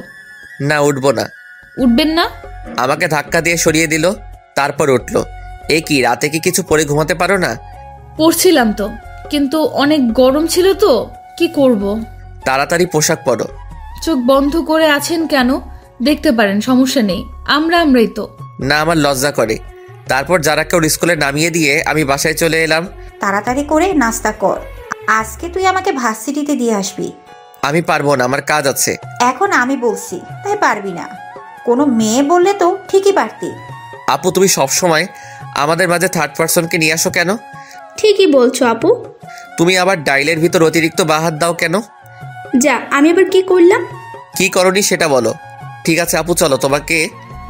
না, উঠবো না। উঠবেন না? আমাকে ধাক্কা দিয়ে সরিয়ে দিল, তারপর উঠলো। এ কি, রাতে কি কিছু পরে ঘুমাতে পারো না? পড়ছিলাম তো, কিন্তু অনেক গরম ছিল তো, কি করব। তাড়াতাড়ি পোশাক পরো। চোখ বন্ধ করে আছেন কেন? দেখতে পারেন, সমস্যা নেই। আমরাই তো। না, আমার লজ্জা করে। তারপর যারাকে ওর স্কুলে নামিয়ে দিয়ে আমি বাসায় চলে এলাম। তাড়াতাড়ি করে নাস্তা কর, আজকে তুই আমাকে ভার্সিটিতে দিয়ে আসবি। আমি পারবো না, আমার কাজ আছে। এখন আমি বলছি তাই পারবি না? কোনো মেয়ে বললে তো ঠিকই পারতি। আপু, তুমি সবসময় আমাদের মাঝে থার্ড পার্সনকে নিয়ে আসো কেন? ঠিকই বলছো আপু। তুমি আবার ডাইলের ভিতর অতিরিক্ত বাহাত দাও কেন? যা, আমি আবার কি করলাম? কি করনি সেটা বলো। ঠিক আছে আপু, চলো তোমাকে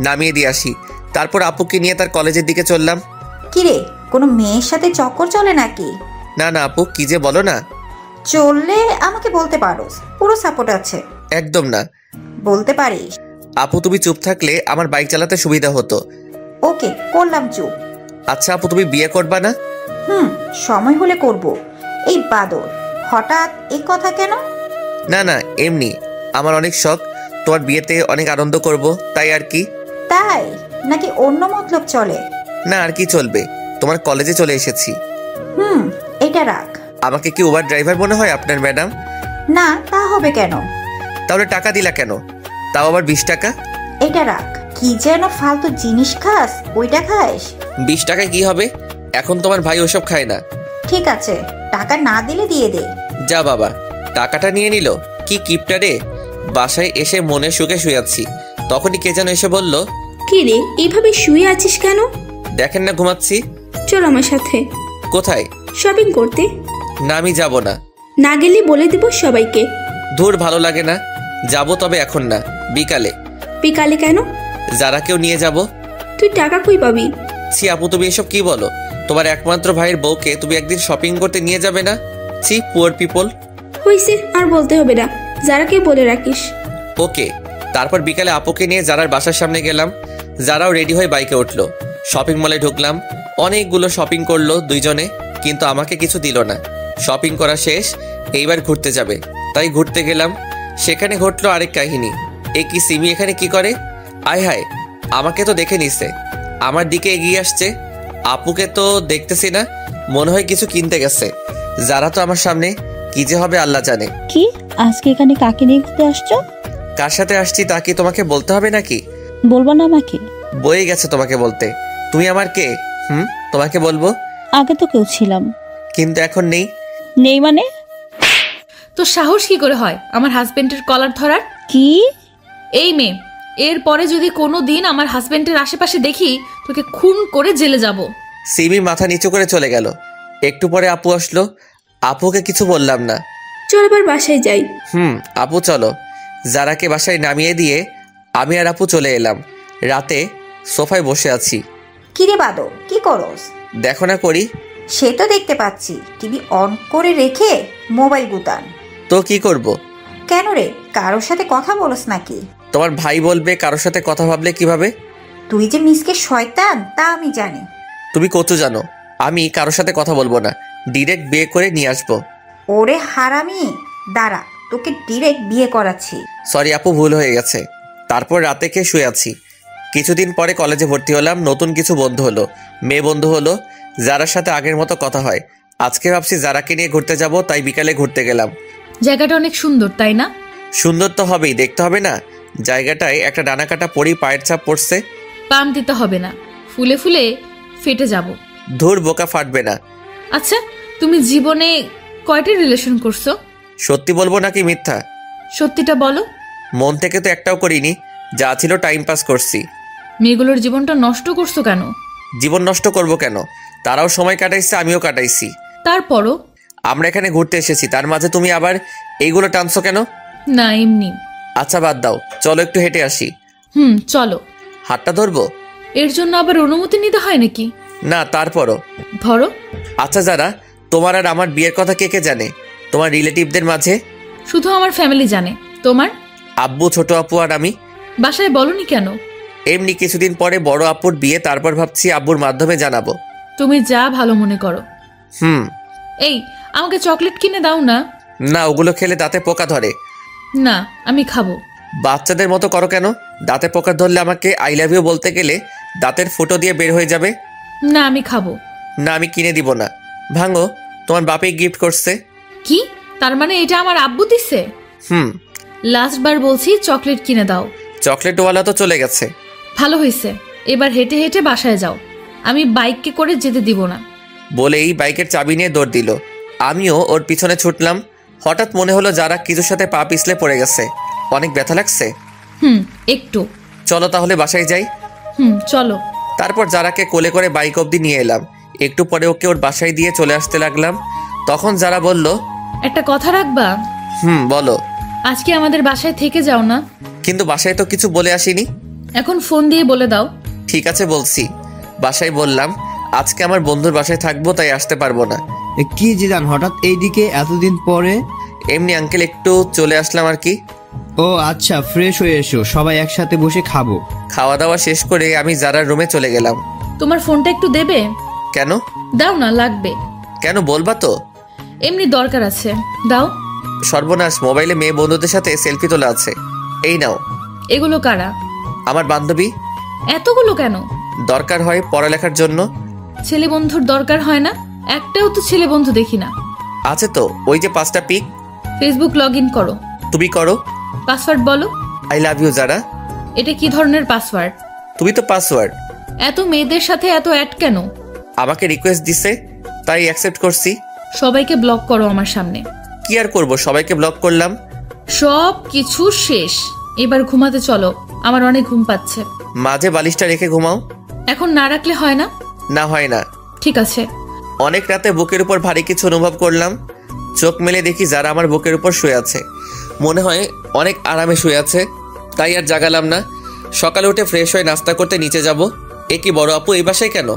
নামিয়ে দিয়ে আসি। তারপর আপুকে নিয়ে তার কলেজের দিকে চললাম। কিরে, কোনো মেয়ের সাথে চক্কর চলে নাকি? না না আপু, কি যে বলো না। চললে আমাকে বলতে পারোস, পুরো সাপোর্ট আছে। একদম না। বলতে পারিস। আপু, তুমি চুপ থাকলে আমার বাইক চালাতে সুবিধা হতো। ওকে, করলাম চুপ। আচ্ছা আপু, তুমি বিয়ে করবা না? সময় হলে করব। এই বাদর, হঠাৎ এই কথা কেন? না না, এমনি আমার অনেক শখ তোমার বিয়েতে অনেক আনন্দ করব, তাই আর কি। তাই নাকি অন্য মতলব চলে? না, আর কি চলবে, তোমার কলেজে চলে এসেছি। এটা রাখ। আমাকে কি উবার ড্রাইভার মনে হয় আপনার ম্যাডাম? না, তা হবে কেন? তাহলে টাকা দিলা কেন? তাও আবার 20 টাকা। এটা রাখ। কি যেন ফালতু জিনিস খাস, ওইটা খাস। 20 টাকায় কি হবে? এখন তোমার ভাই ওসব খায় না। ঠিক আছে, টাকা না দিলে দিয়ে দে। যা বাবা, টাকাটা নিয়ে নিল। কি কিপটা রে। বাসায় এসে মনে সুখে শুয়েছি, তখনই কে যেন এসে বলল, কি রে, এইভাবে শুয়ে আছিস কেন? দেখেন না ঘুমাচ্ছি। চল আমার সাথে। কোথায়? শপিং করতে। না, আমি যাব না। না গেলে বলে দেব সবাইকে। দূর, ভালো লাগে না। যাব, তবে এখন না, বিকালে। বিকালে কেন? যারাকেও নিয়ে যাব। তুই টাকা কই পাবি? ছি আপু, তুমি এসব কি বলো? তোমার একমাত্র ভাইয়ের বউকে তুমি একদিন শপিং করতে নিয়ে যাবে না? ছি, পুয়ার পিপল। হইছে, আর বলতে হবে না, যারাকে বলে রাখিস। ওকে। তারপর বিকালে আপুকে নিয়ে যারার বাসার সামনে গেলাম। যারাও রেডি হয়ে বাইকে উঠলো। শপিং মলে ঢুকলাম। অনেকগুলো শপিং করলো দুইজনে, কিন্তু আমাকে কিছু দিল না। শপিং করা শেষ, এইবার ঘুরতে যাবে, তাই ঘুরতে গেলাম। সেখানে ঘটলো আরেক কাহিনী। এ কি, সিমি এখানে কি করে? আয় হায়, আমাকে তো দেখে নিছে, আমার দিকে এগিয়ে আসছে। আপুকে তো দেখতেছি না, মনে হয় কিছু কিনতে গেছে। যারা তো আমার সামনে, কি যে হবে আল্লাহ জানে। কি, আজকে এখানে কাকে নিয়ে ঘুরতে আসছো? কার সাথে আসছি তা কি তোমাকে বলতে হবে নাকি? বলবো না আমাকে? বয়ে গেছে তোমাকে বলতে। তুমি আমার কে? তোমাকে বলবো? আগে তো কেউ ছিলাম, কিন্তু এখন নেই। নেই মানে? তো সাহস কি করে হয় আমার হাজবেন্ডের কলার ধরার? কি? এই মেয়ে, এর পরে যদি কোনো দিন আমার হাজবেন্ডের আশেপাশে দেখি, তোকে খুন করে জেলে যাব। সিমি মাথা নিচু করে চলে গেল। একটু পরে আপু আসলো। আপুকে কিছু বললাম না। চল এবার বাসায় যাই। আপু চলো। যারাকে বাসায় নামিয়ে দিয়ে আমি আর আপু চলে এলাম। রাতে সোফায় বসে আছি। কিরে বাদর, কি করস? দেখো না করি। সে তো দেখতে পাচ্ছি, টিভি অন করে রেখে মোবাইল গুতান। তো কি করব? কেন রে, কারোর সাথে কথা বলস নাকি? তোমার ভাই বলবে কারোর সাথে কথা ভাবলে কিভাবে? তুই যে মিসকে শয়তান তা আমি জানি। তুমি কত জানো? আমি কারোর সাথে কথা বলবো না, ডিরেক্ট বিয়ে করে নিয়ে আসবো। ওরে হারামি, দাঁড়া, তোকে ডিরেক্ট বিয়ে করাচ্ছি। সরি আপু, ভুল হয়ে গেছে। তারপর রাতে খেয়ে শুয়ে আছি। কিছুদিন পরে কলেজে ভর্তি হলাম। নতুন কিছু বন্ধু হলো, মেয়ে বন্ধু হলো, যারার সাথে আগের মতো কথা হয়। আজকে ভাবছি যারাকে নিয়ে ঘুরতে যাব, তাই বিকালে ঘুরতে গেলাম। জায়গাটা অনেক সুন্দর, তাই না? সুন্দর তো হবেই, দেখতে হবে না? জায়গাটায় একটা ডানা কাটা পরেই পায়ের ছাপ পড়ছে। পাম দিতে হবে না, ফুলে ফুলে ফেটে যাব। ধুর বোকা, ফাটবে না। আচ্ছা, তুমি জীবনে কয়টা রিলেশন করছো? সত্যি বলবো নাকি মিথ্যা? সত্যিটা বলো। মন থেকে তো একটাও করিনি, যা ছিল টাইম পাস করছি। মেয়েগুলোর জীবনটা নষ্ট করছো কেন? জীবন নষ্ট করব কেন? তারাও সময় কাটাইছে, আমিও কাটাইছি। তারপরও আমরা এখানে ঘুরতে এসেছি, তার মাঝে তুমি আবার এইগুলো টানছো কেন? না, এমনি। আচ্ছা বাদ দাও, চলো একটু হেঁটে আসি। চলো। হাতটা ধরবো? এর জন্য আবার অনুমতি নিতে হয় নাকি? না, তারপরও। ধরো। আচ্ছা যারা, তোমার আর আমার বিয়ের কথা কে কে জানে তোমার রিলেটিভদের মাঝে? শুধু আমার ফ্যামিলি জানে। তোমার? আব্বু, ছোট আপু আর আমি। বাসায় বলনি কেন? এমনি কিছুদিন পরে বড় আপুর বিয়ে, তারপর ভাবছি আব্বুর মাধ্যমে জানাবো। তুমি যা ভালো মনে করো। এই, আমাকে চকলেট কিনে দাও না। না, ওগুলো খেলে দাঁতে পোকা ধরে। না, আমি খাবো। বাচ্চাদের মতো করো কেন? দাঁতে পোকা ধরলে আমাকে আই লাভ ইউ বলতে গেলে দাঁতের ফুটো দিয়ে বের হয়ে যাবে। না, আমি খাবো। না, আমি কিনে দিব না। ভাঙো, তোমার বাপে গিফট করছে। কি? তার মানে এটা আমার আব্বু দিছে? লাস্ট বার বলছি চকলেট কিনে দাও। চকলেটওয়ালা তো চলে গেছে। ভালো হয়েছে, এবার হেঁটে হেঁটে বাসায় যাও, আমি বাইকে করে যেতে দিব না। বলেই বাইকের চাবি নিয়ে দৌড় দিল। আমিও ওর পিছনে ছুটলাম। হঠাৎ মনে হলো যারা কিছুর সাথে পা পিছলে পড়ে গেছে। অনেক ব্যথা লাগছে। একটু। চলো তাহলে বাসায় যাই। চলো। তারপর যারাকে কোলে করে বাইক অবধি নিয়ে এলাম। একটু পরে ওকে ওর বাসায় দিয়ে চলে আসতে লাগলাম। তখন যারা বলল, একটা কথা রাখবা? বলো। আজকে আমাদের বাসায় থেকে যাও না। কিন্তু বাসায় তো কিছু বলে আসিনি। এখন ফোন দিয়ে বলে দাও। ঠিক আছে, বলছি। বাসায় বললাম আজকে আমার বন্ধুর বাসায় থাকবো, তাই আসতে পারবো না। কি জিদান, হঠাৎ এইদিকে এতদিন পরে? এমনি আঙ্কেল, একটু চলে আসলাম আর কি। ও আচ্ছা, ফ্রেশ হয়ে এসো, সবাই একসাথে বসে খাবো। খাওয়া দাওয়া শেষ করে আমি যারার রুমে চলে গেলাম। তোমার ফোনটা একটু দেবে? কেন? দাও না, লাগবে। কেন, বলবা তো? এমনি দরকার আছে, দাও। সর্বনাশ, মোবাইলে মেয়ে বন্ধুদের সাথে সেলফি তোলা আছে। এই নাও। এগুলো কারা? আমার বান্ধবী। এতগুলো কেন? দরকার হয় পড়ালেখার জন্য। ছেলে বন্ধুর দরকার হয় না? একটাও তো ছেলে বন্ধু দেখি না। আছে তো, ওই যে 5টা পিক। ফেসবুক লগ ইন করো। তুমি করো। পাসওয়ার্ড বলো। আই লাভ ইউ যারা। এটা কি ধরনের পাসওয়ার্ড? তুমি তো পাসওয়ার্ড। এত মেয়েদের সাথে এত অ্যাড কেন? আমাকে রিকোয়েস্ট দিছে, তাই অ্যাকসেপ্ট করছি। সবাইকে ব্লক করো আমার সামনে। কি আর করব, সবাইকে ব্লক করলাম। সব কিছু শেষ, এবার ঘুমাতে চলো, আমার অনেক ঘুম পাচ্ছে। মাঝে বালিশটা রেখে ঘুমাও। এখন না রাখলে হয় না? না, হয় না। ঠিক আছে। অনেক রাতে বুকের উপর ভারী কিছু অনুভব করলাম। চোখ মেলে দেখি যারা আমার বুকের উপর শুয়ে আছে। মনে হয় অনেক আরামে শুয়ে আছে, তাই আর জাগালাম না। সকালে উঠে ফ্রেশ হয়ে নাস্তা করতে নিচে যাব। এ কি বড় আপু এই বাসায় কেন?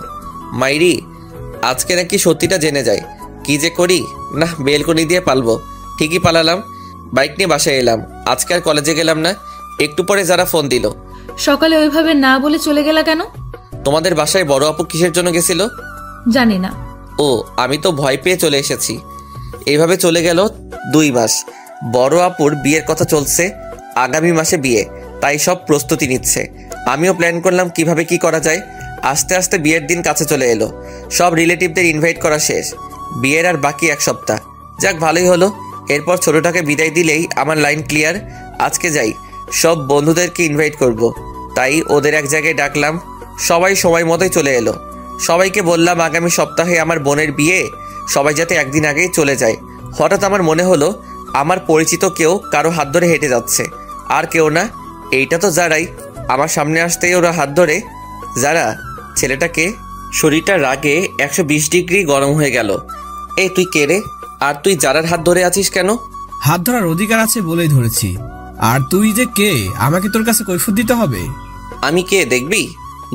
মাইরি, আজকে নাকি সত্যিটা জেনে যায়। কি যে করি, না বেলকনি দিয়ে পালবো। ঠিকই পালালাম। বাইক নিয়ে বাসায় এলাম। আজকে আর কলেজে গেলাম না। একটু পরে যারা ফোন দিল। সকালে ওইভাবে না বলে চলে গেলা কেন? তোমাদের বাসায় বড় আপু কিসের জন্য গেছিল? জানি না। ও, আমি তো ভয় পেয়ে চলে এসেছি। এইভাবে চলে গেল 2 মাস। বড় আপুর বিয়ের কথা চলছে, আগামী মাসে বিয়ে, তাই সব প্রস্তুতি নিচ্ছে। আমিও প্ল্যান করলাম কিভাবে কি করা যায়। আস্তে আস্তে বিয়ের দিন কাছে চলে এলো। সব রিলেটিভদের ইনভাইট করা শেষ। বিয়ের আর বাকি 1 সপ্তাহ। যাক, ভালোই হলো। এরপর ছোটটাকে বিদায় দিলেই আমার লাইন ক্লিয়ার। আজকে যাই, সব বন্ধুদেরকে ইনভাইট করব। তাই ওদের এক জায়গায় ডাকলাম। সবাই সময় মতোই চলে এলো। সবাইকে বললাম আগামী সপ্তাহে আমার বোনের বিয়ে, সবাই যাতে একদিন আগেই চলে যায়। হঠাৎ আমার মনে হলো আমার পরিচিত কেউ কারো হাত ধরে হেঁটে যাচ্ছে। আর কেউ না, এইটা তো যারাই। আমার সামনে আসতেই ওরা হাত ধরে। যারা, ছেলেটাকে। শরীরটা রাগে 120 ডিগ্রি গরম হয়ে গেল। এই তুই কে রে? আর তুই যারার হাত ধরে আছিস কেন? হাত ধরার অধিকার আছে বলেই ধরেছি। আর তুই যে কে, আমাকে তোর কাছে কৈফিয়ত দিতে হবে? আমি কে দেখবি?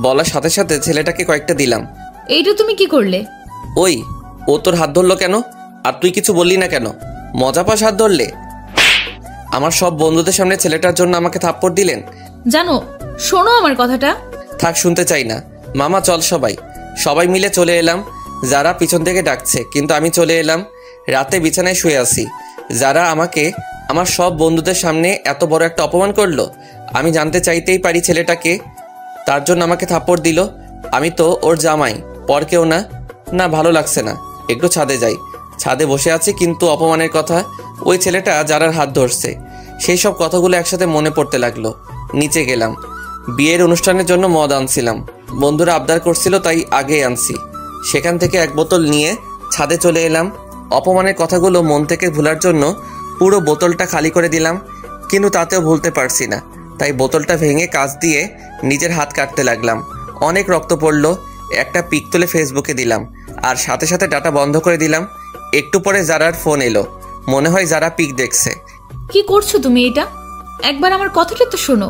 বলার সাথে সাথে ছেলেটাকে কয়েকটা দিলাম। এইটা তুমি কি করলে? ওই, ও তোর হাত ধরলো কেন? আর তুই কিছু বললি না কেন? মজা পাস হাত ধরলে? আমার সব বন্ধুদের সামনে ছেলেটার জন্য আমাকে থাপ্পড় দিলেন। জানো, শোনো আমার কথাটা। থাক, শুনতে চাই না। মামা চল, সবাই মিলে চলে এলাম। যারা পিছন থেকে ডাকছে, কিন্তু আমি চলে এলাম। রাতে বিছানায় শুয়ে আছি। যারা আমাকে আমার সব বন্ধুদের সামনে এত বড় একটা অপমান করলো। আমি জানতে চাইতেই পারি ছেলেটাকে, তার জন্য আমাকে থাপ্পড় দিল। আমি তো ওর জামাই, পর কেউ না। না, ভালো লাগছে না। একটু ছাদে যাই। ছাদে বসে আছি, কিন্তু অপমানের কথা, ওই ছেলেটা যারার হাত ধরছে, সেই সব কথাগুলো একসাথে মনে পড়তে লাগলো। নিচে গেলাম। বিয়ের অনুষ্ঠানের জন্য মদ আনছিলাম। বন্ধুরা আবদার করছিল, তাই আগে আনছি। সেখান থেকে এক বোতল নিয়ে ছাদে চলে এলাম। অপমানের কথাগুলো মন থেকে ভুলার জন্য পুরো বোতলটা খালি করে দিলাম, কিন্তু তাতেও ভুলতে পারছি না। তাই বোতলটা ভেঙে কাঁচ দিয়ে নিজের হাত কাটতে লাগলাম। অনেক রক্ত পড়লো। একটা পিক তুলে ফেসবুকে দিলাম আর সাথে সাথে ডাটা বন্ধ করে দিলাম। একটু পরে যারার ফোন এলো, মনে হয় যারা পিক দেখছে। কি করছো তুমি এটা? একবার আমার কথাটা তো শোনো।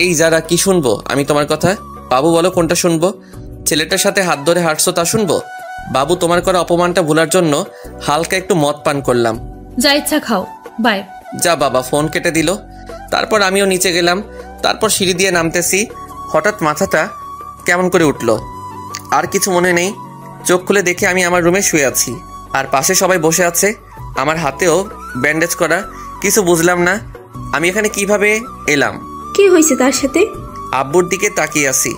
এই যারা, কি শুনবো আমি তোমার কথা? বাবু বলো কোনটা শুনবো? ছেলেটার সাথে হাত ধরে হাঁটছো তা শুনবো? বাবু, তোমার করা অপমানটা ভোলার জন্য হালকা একটু মদ পান করলাম। যা ইচ্ছা খাও, বাই। যা বাবা। ফোন কেটে দিল। তারপর আমিও নিচে গেলাম। তারপর সিঁড়ি দিয়ে নামতেছি, হঠাৎ মাথাটা কেমন করে উঠলো। আর কিছু মনে নেই। চোখ খুলে দেখে আমি আমার রুমে শুয়ে আছি, আর পাশে সবাই বসে আছে, আমার হাতেও ব্যান্ডেজ করা। কিছু বুঝলাম না আমি এখানে কিভাবে এলাম। কি হয়েছে তার সাথে? আব্বুর দিকে তাকিয়ে আছি।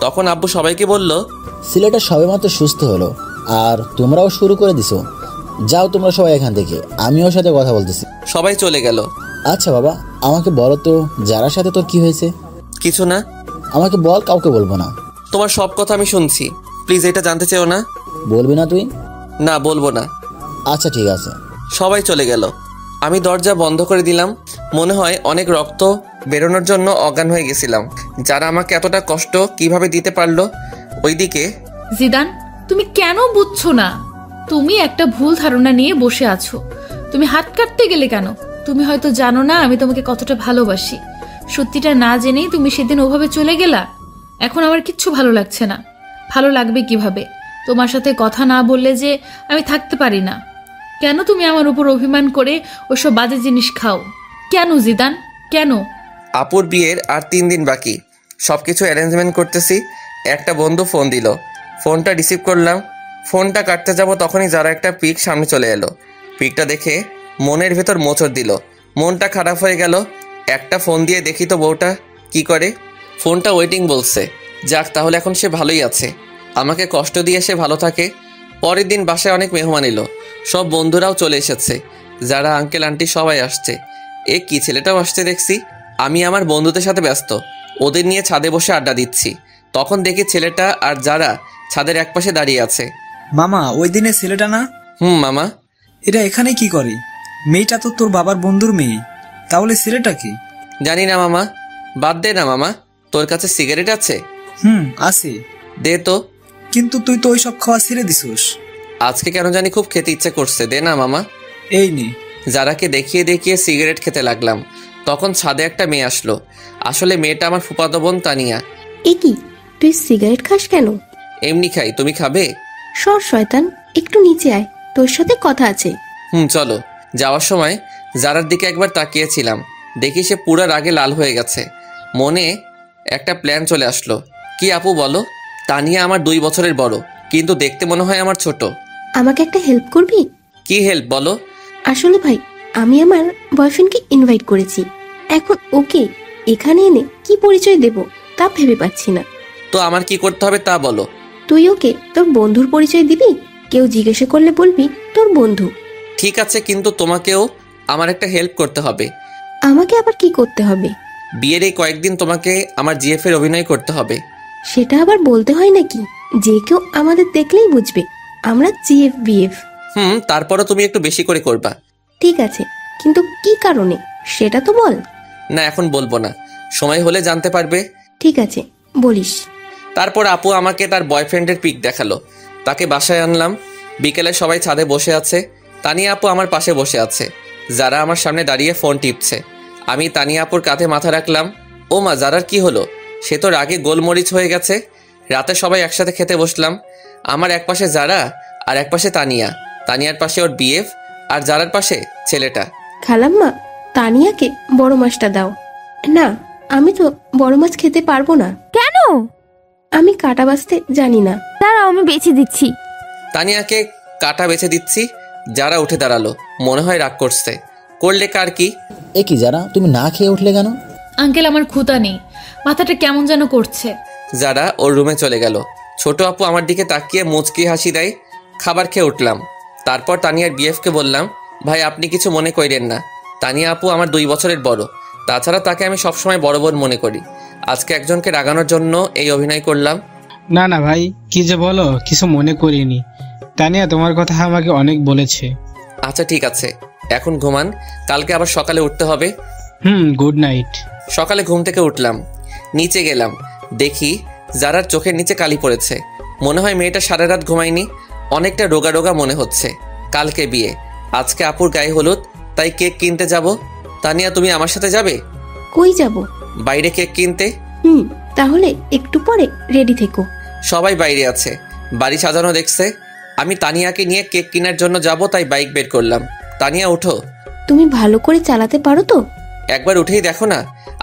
তখন আব্বু সবাইকে বলল, ছেলেটা সবেমাত্র সুস্থ হলো আর তোমরাও শুরু করে দিছো। যাও তোমরা সবাই এখান থেকে, আমি ওর সাথে কথা বলতেছি। সবাই চলে গেল। আচ্ছা বাবা, আমাকে বলো তো যারার সাথে তোর কি হয়েছে? কিছু না। আমাকে বল, কাউকে বলবো না। তোমার সব কথা আমি শুনছি, প্লিজ এটা জানতে চাও না? বলবি না তুই? না, বলবো না। আচ্ছা ঠিক আছে। সবাই চলে গেল। আমি দরজা বন্ধ করে দিলাম। মনে হয় অনেক রক্ত বেরোনোর জন্য অজ্ঞান হয়ে গেছিলাম। যারা আমাকে এতটা কষ্ট কিভাবে দিতে পারলো। ওইদিকে জিদান, তুমি কেন বুঝছো না? তুমি একটা ভুল ধারণা নিয়ে বসে আছো। তুমি হাত কাটতে গেলে কেন? তুমি হয়তো জানো না আমি তোমাকে কতটা ভালোবাসি। সত্যিটা না জেনেই তুমি সেদিন ওভাবে চলে গেলা। এখন আমার কিচ্ছু ভালো লাগছে না। ভালো লাগবে কিভাবে? তোমার সাথে কথা না বললে যে আমি থাকতে পারি না। কেন তুমি আমার উপর অভিমান করে ওসব বাজে জিনিস খাও? কেন জিদান, কেন? আপুর বিয়ের আর 3 দিন বাকি। সবকিছু অ্যারেঞ্জমেন্ট করতেছি। একটা বন্ধু ফোন দিল। ফোনটা রিসিভ করলাম। ফোনটা কাটতে যাব তখনই যারা একটা পিক সামনে চলে এলো। পিকটা দেখে মনের ভেতর মোচড় দিল। মনটা খারাপ হয়ে গেল। একটা ফোন দিয়ে দেখি তো বউটা কি করে। ফোনটা ওয়েটিং বলছে। যাক, তাহলে এখন সে ভালোই আছে। আমাকে কষ্ট দিয়ে সে ভালো থাকে। পরের দিন বাসায় অনেক মেহমান এলো। সব বন্ধুরাও চলে এসেছে। যারা আঙ্কেল আন্টি সবাই আসছে। এ কি, ছেলেটাও আসছে দেখছি। আমি আমার বন্ধুদের সাথে ব্যস্ত, ওদের নিয়ে ছাদে বসে আড্ডা দিচ্ছি। তখন দেখি ছেলেটা আর যারা ছাদের একপাশে দাঁড়িয়ে আছে। মামা, ওই দিনের ছেলেটা না? মামা। এটা এখানে কি করে? মেয়েটা তো তোর বাবার বন্ধুর মেয়ে। তাহলে ছেলেটা কি? জানি না মামা। বাদ দে না মামা। তোর কাছে সিগারেট আছে? আছে। দে তো। কিন্তু তুই তো ওইসব খাওয়া ছেড়ে দিছিস। আজকে কেন জানি খুব খেতে ইচ্ছে করছে। দে না মামা। এই নে। যারাকে দেখিয়ে দেখিয়ে সিগারেট খেতে লাগলাম। তখন ছাদে একটা মেয়ে আসলো। আসলে মেয়েটা আমার ফুফাতো বোন তানিয়া। এ কি, তুই সিগারেট খাস কেন? এমনি খাই, তুমি খাবে? সর শয়তান, একটু নিচে আয়, তোর সাথে কথা আছে। চলো। যাওয়ার সময় যারার দিকে একবার তাকিয়েছিলাম, দেখি সে পুরো রাগে লাল হয়ে গেছে। মনে একটা প্ল্যান চলে আসলো। কি আপু বলো? তানিয়া আমার 2 বছরের বড়, কিন্তু দেখতে মনে হয় আমার ছোট। আমাকে একটা হেল্প করবি? কি হেল্প বলো? আসলে ভাই, আমি আমার বয়ফ্রেন্ডকে ইনভাইট করেছি। এখন ওকে এখানে এনে কি পরিচয় দেব তা ভেবে পাচ্ছি না। তো আমার কি করতে হবে তা বলো। তুই ওকে তোর বন্ধুর পরিচয় দিবি। কেউ জিজ্ঞাসা করলে বলবি তোর বন্ধু। ঠিক আছে, কিন্তু তোমাকেও আমার একটা হেল্প করতে হবে। আমাকে আবার কি করতে হবে? বিয়ের এই কয়েকদিন তোমাকে আমার জিএফ এর অভিনয় করতে হবে। সেটা আবার বলতে হয় নাকি? যে কেউ আমাদের দেখলেই বুঝবে আমরা জিএফ বিএফ। তারপরও তুমি একটু বেশি করে করবা। ঠিক আছে, কিন্তু কি কারণে সেটা তো বল। না, এখন বলবো না, সময় হলে জানতে পারবে। ঠিক আছে, বলিস। তারপর আপু আমাকে তার বয়ফ্রেন্ডের পিক দেখালো। তাকে বাসায় আনলাম। বিকেলে সবাই ছাদে বসে আছে। তানিয়া আপু আমার পাশে বসে আছে। যারা আমার সামনে দাঁড়িয়ে ফোন টিপছে। আমি তানিয়া আপুর কাঁধে মাথা রাখলাম। ও মা, যারার কি হলো? সে তো রাগে গোলমরিচ হয়ে গেছে। রাতে সবাই একসাথে খেতে বসলাম। আমার এক পাশে যারা আর এক পাশে তানিয়া। তানিয়ার পাশে ওর বিএফ আর যারার পাশে ছেলেটা। খালাম্মা, তানিয়াকে বড় মাছটা দাও। না, আমি তো বড় মাছ খেতে পারবো না। কেন? আমি কাটা বাছতে জানি না। দাঁড়াও, আমি বেছে দিচ্ছি। তানিয়াকে কাটা বেছে দিচ্ছি। যারা উঠে দাঁড়ালো। মনে হয় রাগ করছে। করলে কার কি? এ কি যারা, তুমি না খেয়ে উঠলে কেন? আঙ্কেল, আমার ক্ষুধা নেই, মাথাটা কেমন যেন করছে। যারা ওর রুমে চলে গেল। ছোট আপু আমার দিকে তাকিয়ে মুচকি হাসি দেয়। খাবার খেয়ে উঠলাম। তারপর তানিয়ার বিএফকে বললাম, ভাই আপনি কিছু মনে করেন না। তানিয়া আপু আমার 2 বছরের বড়। তাছাড়া তাকে আমি সবসময় বড় বোন মনে করি। আজকে একজনকে রাগানোর জন্য এই অভিনয় করলাম। না না ভাই, কি যে বলো, কিছু মনে করিনি। তানিয়া তোমার কথা আমাকে অনেক বলেছে। আচ্ছা ঠিক আছে, এখন ঘুমান, কালকে আবার সকালে উঠতে হবে। Good night. সকালে ঘুম থেকে উঠলাম, নিচে গেলাম, দেখি যারার চোখের নিচে কালি পড়েছে। মনে হয় মেয়েটা সারা রাত ঘুমায়নি, অনেকটা রোগা রোগা মনে হচ্ছে। কালকে বিয়ে, আজকে আপুর গায়ে হলুদ, তাই কেক কিনতে যাব। তানিয়া তুমি আমার সাথে যাবে? কই যাব? বাইরে কেক কিনতে। তাহলে একটু পরে রেডি থেকো। সবাই বাইরে আছে, বাড়ি সাজানো দেখছে। আমি তানিয়াকে নিয়ে কেক কেনার জন্য যাব, তাই বাইক বের করলাম। তানিয়া উঠো। তুমি ভালো করে চালাতে পারো তো? একবার উঠেই দেখো না,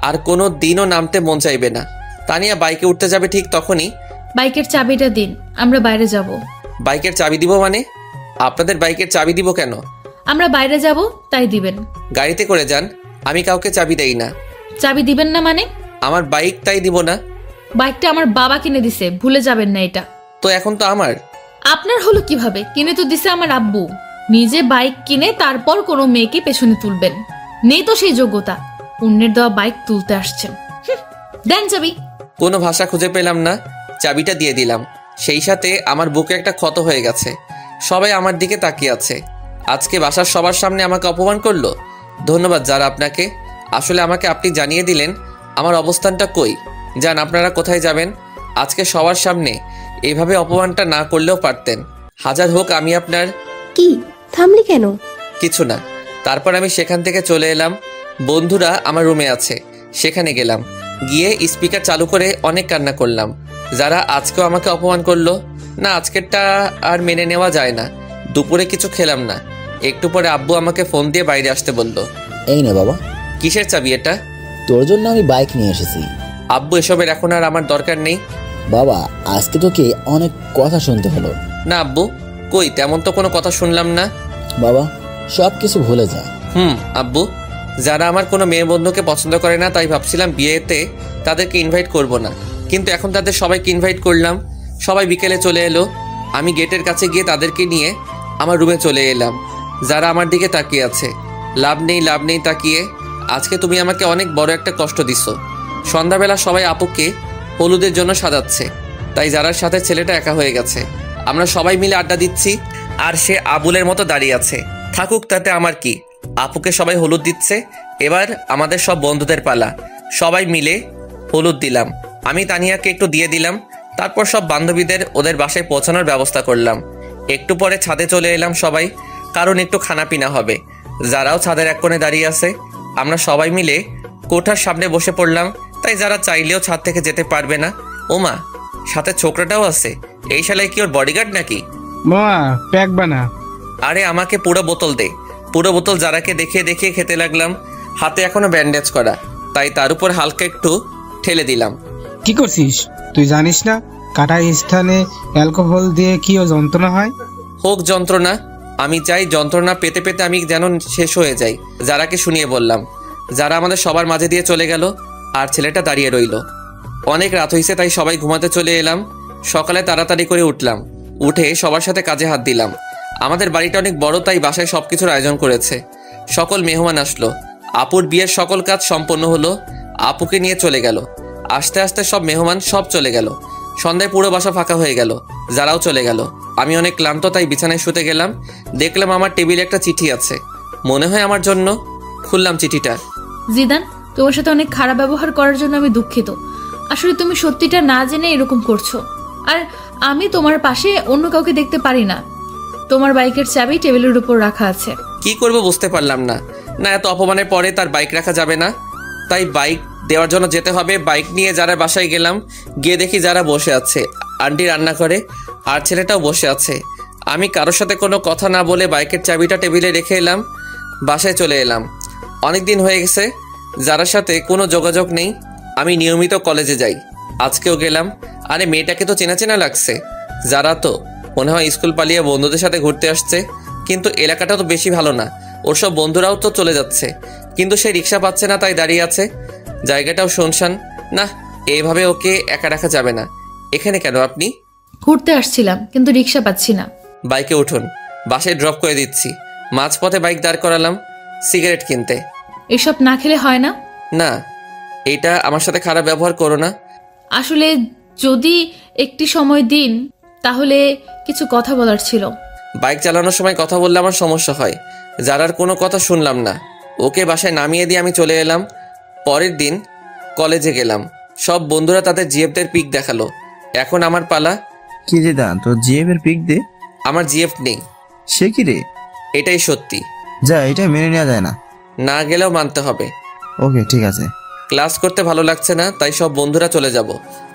আর কোনো দিনও নামতে মন চাইবে না। তানিয়া বাইকে উঠতে যাবে ঠিক তখনই, বাইকের চাবিটা দিন, আমরা বাইরে যাব। বাইকের চাবি দিব মানে? আপনাদের বাইকের চাবি দিব কেন? আমরা বাইরে যাব তাই দিবেন। গাড়িতে করে যান, আমি কাউকে চাবি দেই না। চাবি দিবেন না মানে? আমার বাইক, তাই দিব না। বাইকটা আমার বাবা কিনে দিছে, ভুলে যাবেন না এটা। তো এখন তো আমার। আপনার হলো কিভাবে? কিনে তো দিছে আমার আব্বু। নিজে বাইক কিনে তারপর কোনো মেয়েকে পেছনে তুলবেন, নেই তো সেই যোগ্যতা। অন্যের দেওয়া বাইক তুলতে আসছেন। দেন চাবি। কোনো ভাষা খুঁজে পেলাম না, চাবিটা দিয়ে দিলাম। সেই সাথে আমার বুকে একটা ক্ষত হয়ে গেছে। সবাই আমার দিকে তাকিয়ে আছে। আজকে বাসার সবার সামনে আমাকে অপমান করলো। ধন্যবাদ যারা আপনাকে। আসলে আমাকে আপনি জানিয়ে দিলেন আমার অবস্থানটা কই। যান, আপনারা কোথায় যাবেন? আজকে সবার সামনে এইভাবে অপমানটা না করলেও পারতেন। হাজার হোক আমি আপনার। কি থামলি কেন? কিছু না। তারপর আমি সেখান থেকে চলে এলাম। বন্ধুরা আমার রুমে আছে, সেখানে গেলাম। গিয়ে স্পিকার চালু করে অনেক কান্না করলাম। যারা আজকেও আমাকে অপমান করলো না, আজকেরটা আর মেনে নেওয়া যায় না। দুপুরে কিছু খেলাম না। একটু পরে আব্বু আমাকে ফোন দিয়ে বাইরে আসতে বলল। এই নে বাবা। কিসের চাবি এটা? তোর জন্য আমি বাইক নিয়ে এসেছি। আব্বু এসবের এখন আর আমার দরকার নেই। বাবা, আজকে তোকে অনেক কথা শুনতে হলো। না আব্বু, কই তেমন তো কোনো কথা শুনলাম না। বাবা, সব কিছু ভুলে যা। আব্বু, যারা আমার কোনো মেয়ে বন্ধুকে পছন্দ করে না, তাই ভাবছিলাম বিয়েতে তাদেরকে ইনভাইট করব না, কিন্তু এখন তাদের সবাইকে ইনভাইট করলাম। সবাই বিকেলে চলে এলো। আমি গেটের কাছে গিয়ে তাদেরকে নিয়ে আমার রুমে চলে এলাম। যারা আমার দিকে তাকিয়ে আছে। লাভ নেই তাকিয়ে। আজকে তুমি আমাকে অনেক বড় একটা কষ্ট দিচ্ছ। সন্ধ্যাবেলা সবাই আপুকে হলুদের জন্য সাজাচ্ছে, তাই যারার সাথে ছেলেটা একা হয়ে গেছে। আমরা সবাই মিলে আড্ডা দিচ্ছি, আর সে আবুলের মতো দাঁড়িয়ে আছে। থাকুক, তাতে আমার কি। আপুকে সবাই হলুদ দিচ্ছে। এবার আমাদের সব বন্ধুদের পালা। সবাই মিলে হলুদ দিলাম। আমি তানিয়াকে একটু দিয়ে দিলাম। তারপর সব বান্ধবীদের ওদের বাসায় পৌঁছানোর ব্যবস্থা করলাম। একটু পরে ছাদে চলে এলাম সবাই, কারণ একটু খানাপিনা হবে। যারাও ছাদের এক কোণে দাঁড়িয়ে আছে। আমরা সবাই মিলে কোঠার সামনে বসে পড়লাম, তাই যারা চাইলেও ছাদ থেকে যেতে পারবে না। ওমা, সাথে ছোকরাটাও আছে। এই শালায় কি ওর বডিগার্ড নাকি? মামা প্যাক বানা। আরে আমাকে পুরো বোতল দে। পুরো বোতল যারাকে দেখিয়ে দেখিয়ে খেতে লাগলাম। হাতে এখনো ব্যান্ডেজ করা, তাই তার উপর হালকা একটু ঠেলে দিলাম। কি করছিস তুই জানিস না কাটা স্থানে অ্যালকোহল দিয়ে কি যন্ত্রণা হয়? হোক যন্ত্রণা, আমি চাই যন্ত্রণা পেতে পেতে আমি যেন শেষ হয়ে যাই। যারাকে শুনিয়ে বললাম। যারা আমাদের সবার মাঝে দিয়ে চলে গেল, আর ছেলেটা দাঁড়িয়ে রইল। অনেক রাত হয়েছে, তাই সবাই ঘুমাতে চলে এলাম। সকালে তাড়াতাড়ি করে উঠলাম, উঠে সবার সাথে কাজে হাত দিলাম। আমাদের বাড়িটা অনেক বড়, তাই বাসায় সবকিছুর আয়োজন করেছে। সকল মেহমান আসলো। আপুর বিয়ের সকল কাজ সম্পন্ন হলো। আপুকে নিয়ে চলে গেল। আস্তে আস্তে সব মেহমান সব চলে গেল। সন্ধ্যায় পুরো বাসা ফাঁকা হয়ে গেল। যারাও চলে গেল। আমি অনেক ক্লান্ত, তাই বিছানায় শুতে গেলাম। দেখলাম আমার টেবিলে একটা চিঠি আছে, মনে হয় আমার জন্য। খুললাম চিঠিটা। জিদান, তোমার সাথে অনেক খারাপ ব্যবহার করার জন্য আমি দুঃখিত। আসলে তুমি সত্যিটা না জেনে এরকম করছো, আর আমি তোমার পাশে অন্য কাউকে দেখতে পারি না। তোমার বাইকের চাবি টেবিলের উপর রাখা আছে। কি করব বুঝতে পারলাম না। না, এত অপমানের পরে তার বাইক রাখা যাবে না, তাই বাইক দেওয়ার জন্য যেতে হবে। বাইক নিয়ে যারা বাসায় গেলাম। গিয়ে দেখি যারা বসে আছে, আন্টি রান্না করে, আর ছেলেটাও বসে আছে। আমি কারোর সাথে কোনো কথা না বলে বাইকের চাবিটা টেবিলে রেখে এলাম। বাসায় চলে এলাম। অনেক দিন হয়ে গেছে যারার সাথে কোনো যোগাযোগ নেই। আমি নিয়মিত কলেজে যাই, আজকেও গেলাম। আরে মেয়েটাকে তো চেনা চেনা লাগছে। যারা তো মনে হয় স্কুল পালিয়ে বন্ধুদের সাথে ঘুরতে আসছে, কিন্তু এলাকাটা তো বেশি ভালো না। ওর সব বন্ধুরাও তো চলে যাচ্ছে, কিন্তু সে রিক্সা পাচ্ছে না, তাই দাঁড়িয়ে আছে। জায়গাটাও শুনশান। না, এইভাবে ওকে একা রাখা যাবে না। এখানে কেন আপনি? ঘুরতে আসছিলাম, কিন্তু রিক্সা পাচ্ছি না। বাইকে উঠুন, বাসায় ড্রপ করে দিচ্ছি। মাঝপথে বাইক দাঁড় করালাম সিগারেট কিনতে। এসব না খেলে হয় না? না, এটা আমার সাথে খারাপ ব্যবহার করো না। আসলে যদি একটি সময় দিন, তাহলে কিছু কথা বলার ছিল। বাইক চালানোর সময় কথা বললে আমার সমস্যা হয়। যারার কোনো কথা শুনলাম না, ওকে বাসায় নামিয়ে দিয়ে আমি চলে এলাম। পরের দিন কলেজে গেলাম, সব বন্ধুরা তাদের জিএফদের পিক দেখালো। এখন আমার পালা। কি জিদান, তোর জিএফ এর পিক দে। আমার জিএফ নেই। সে কি রে? এটাই সত্যি। যা, এটা মেনে নেওয়া যায় না। না গেলেও মানতে হবে। ওকে, ঠিক আছে। ক্লাস করতে ভালো লাগছে না, তাই সব বন্ধুরা চলে যাব,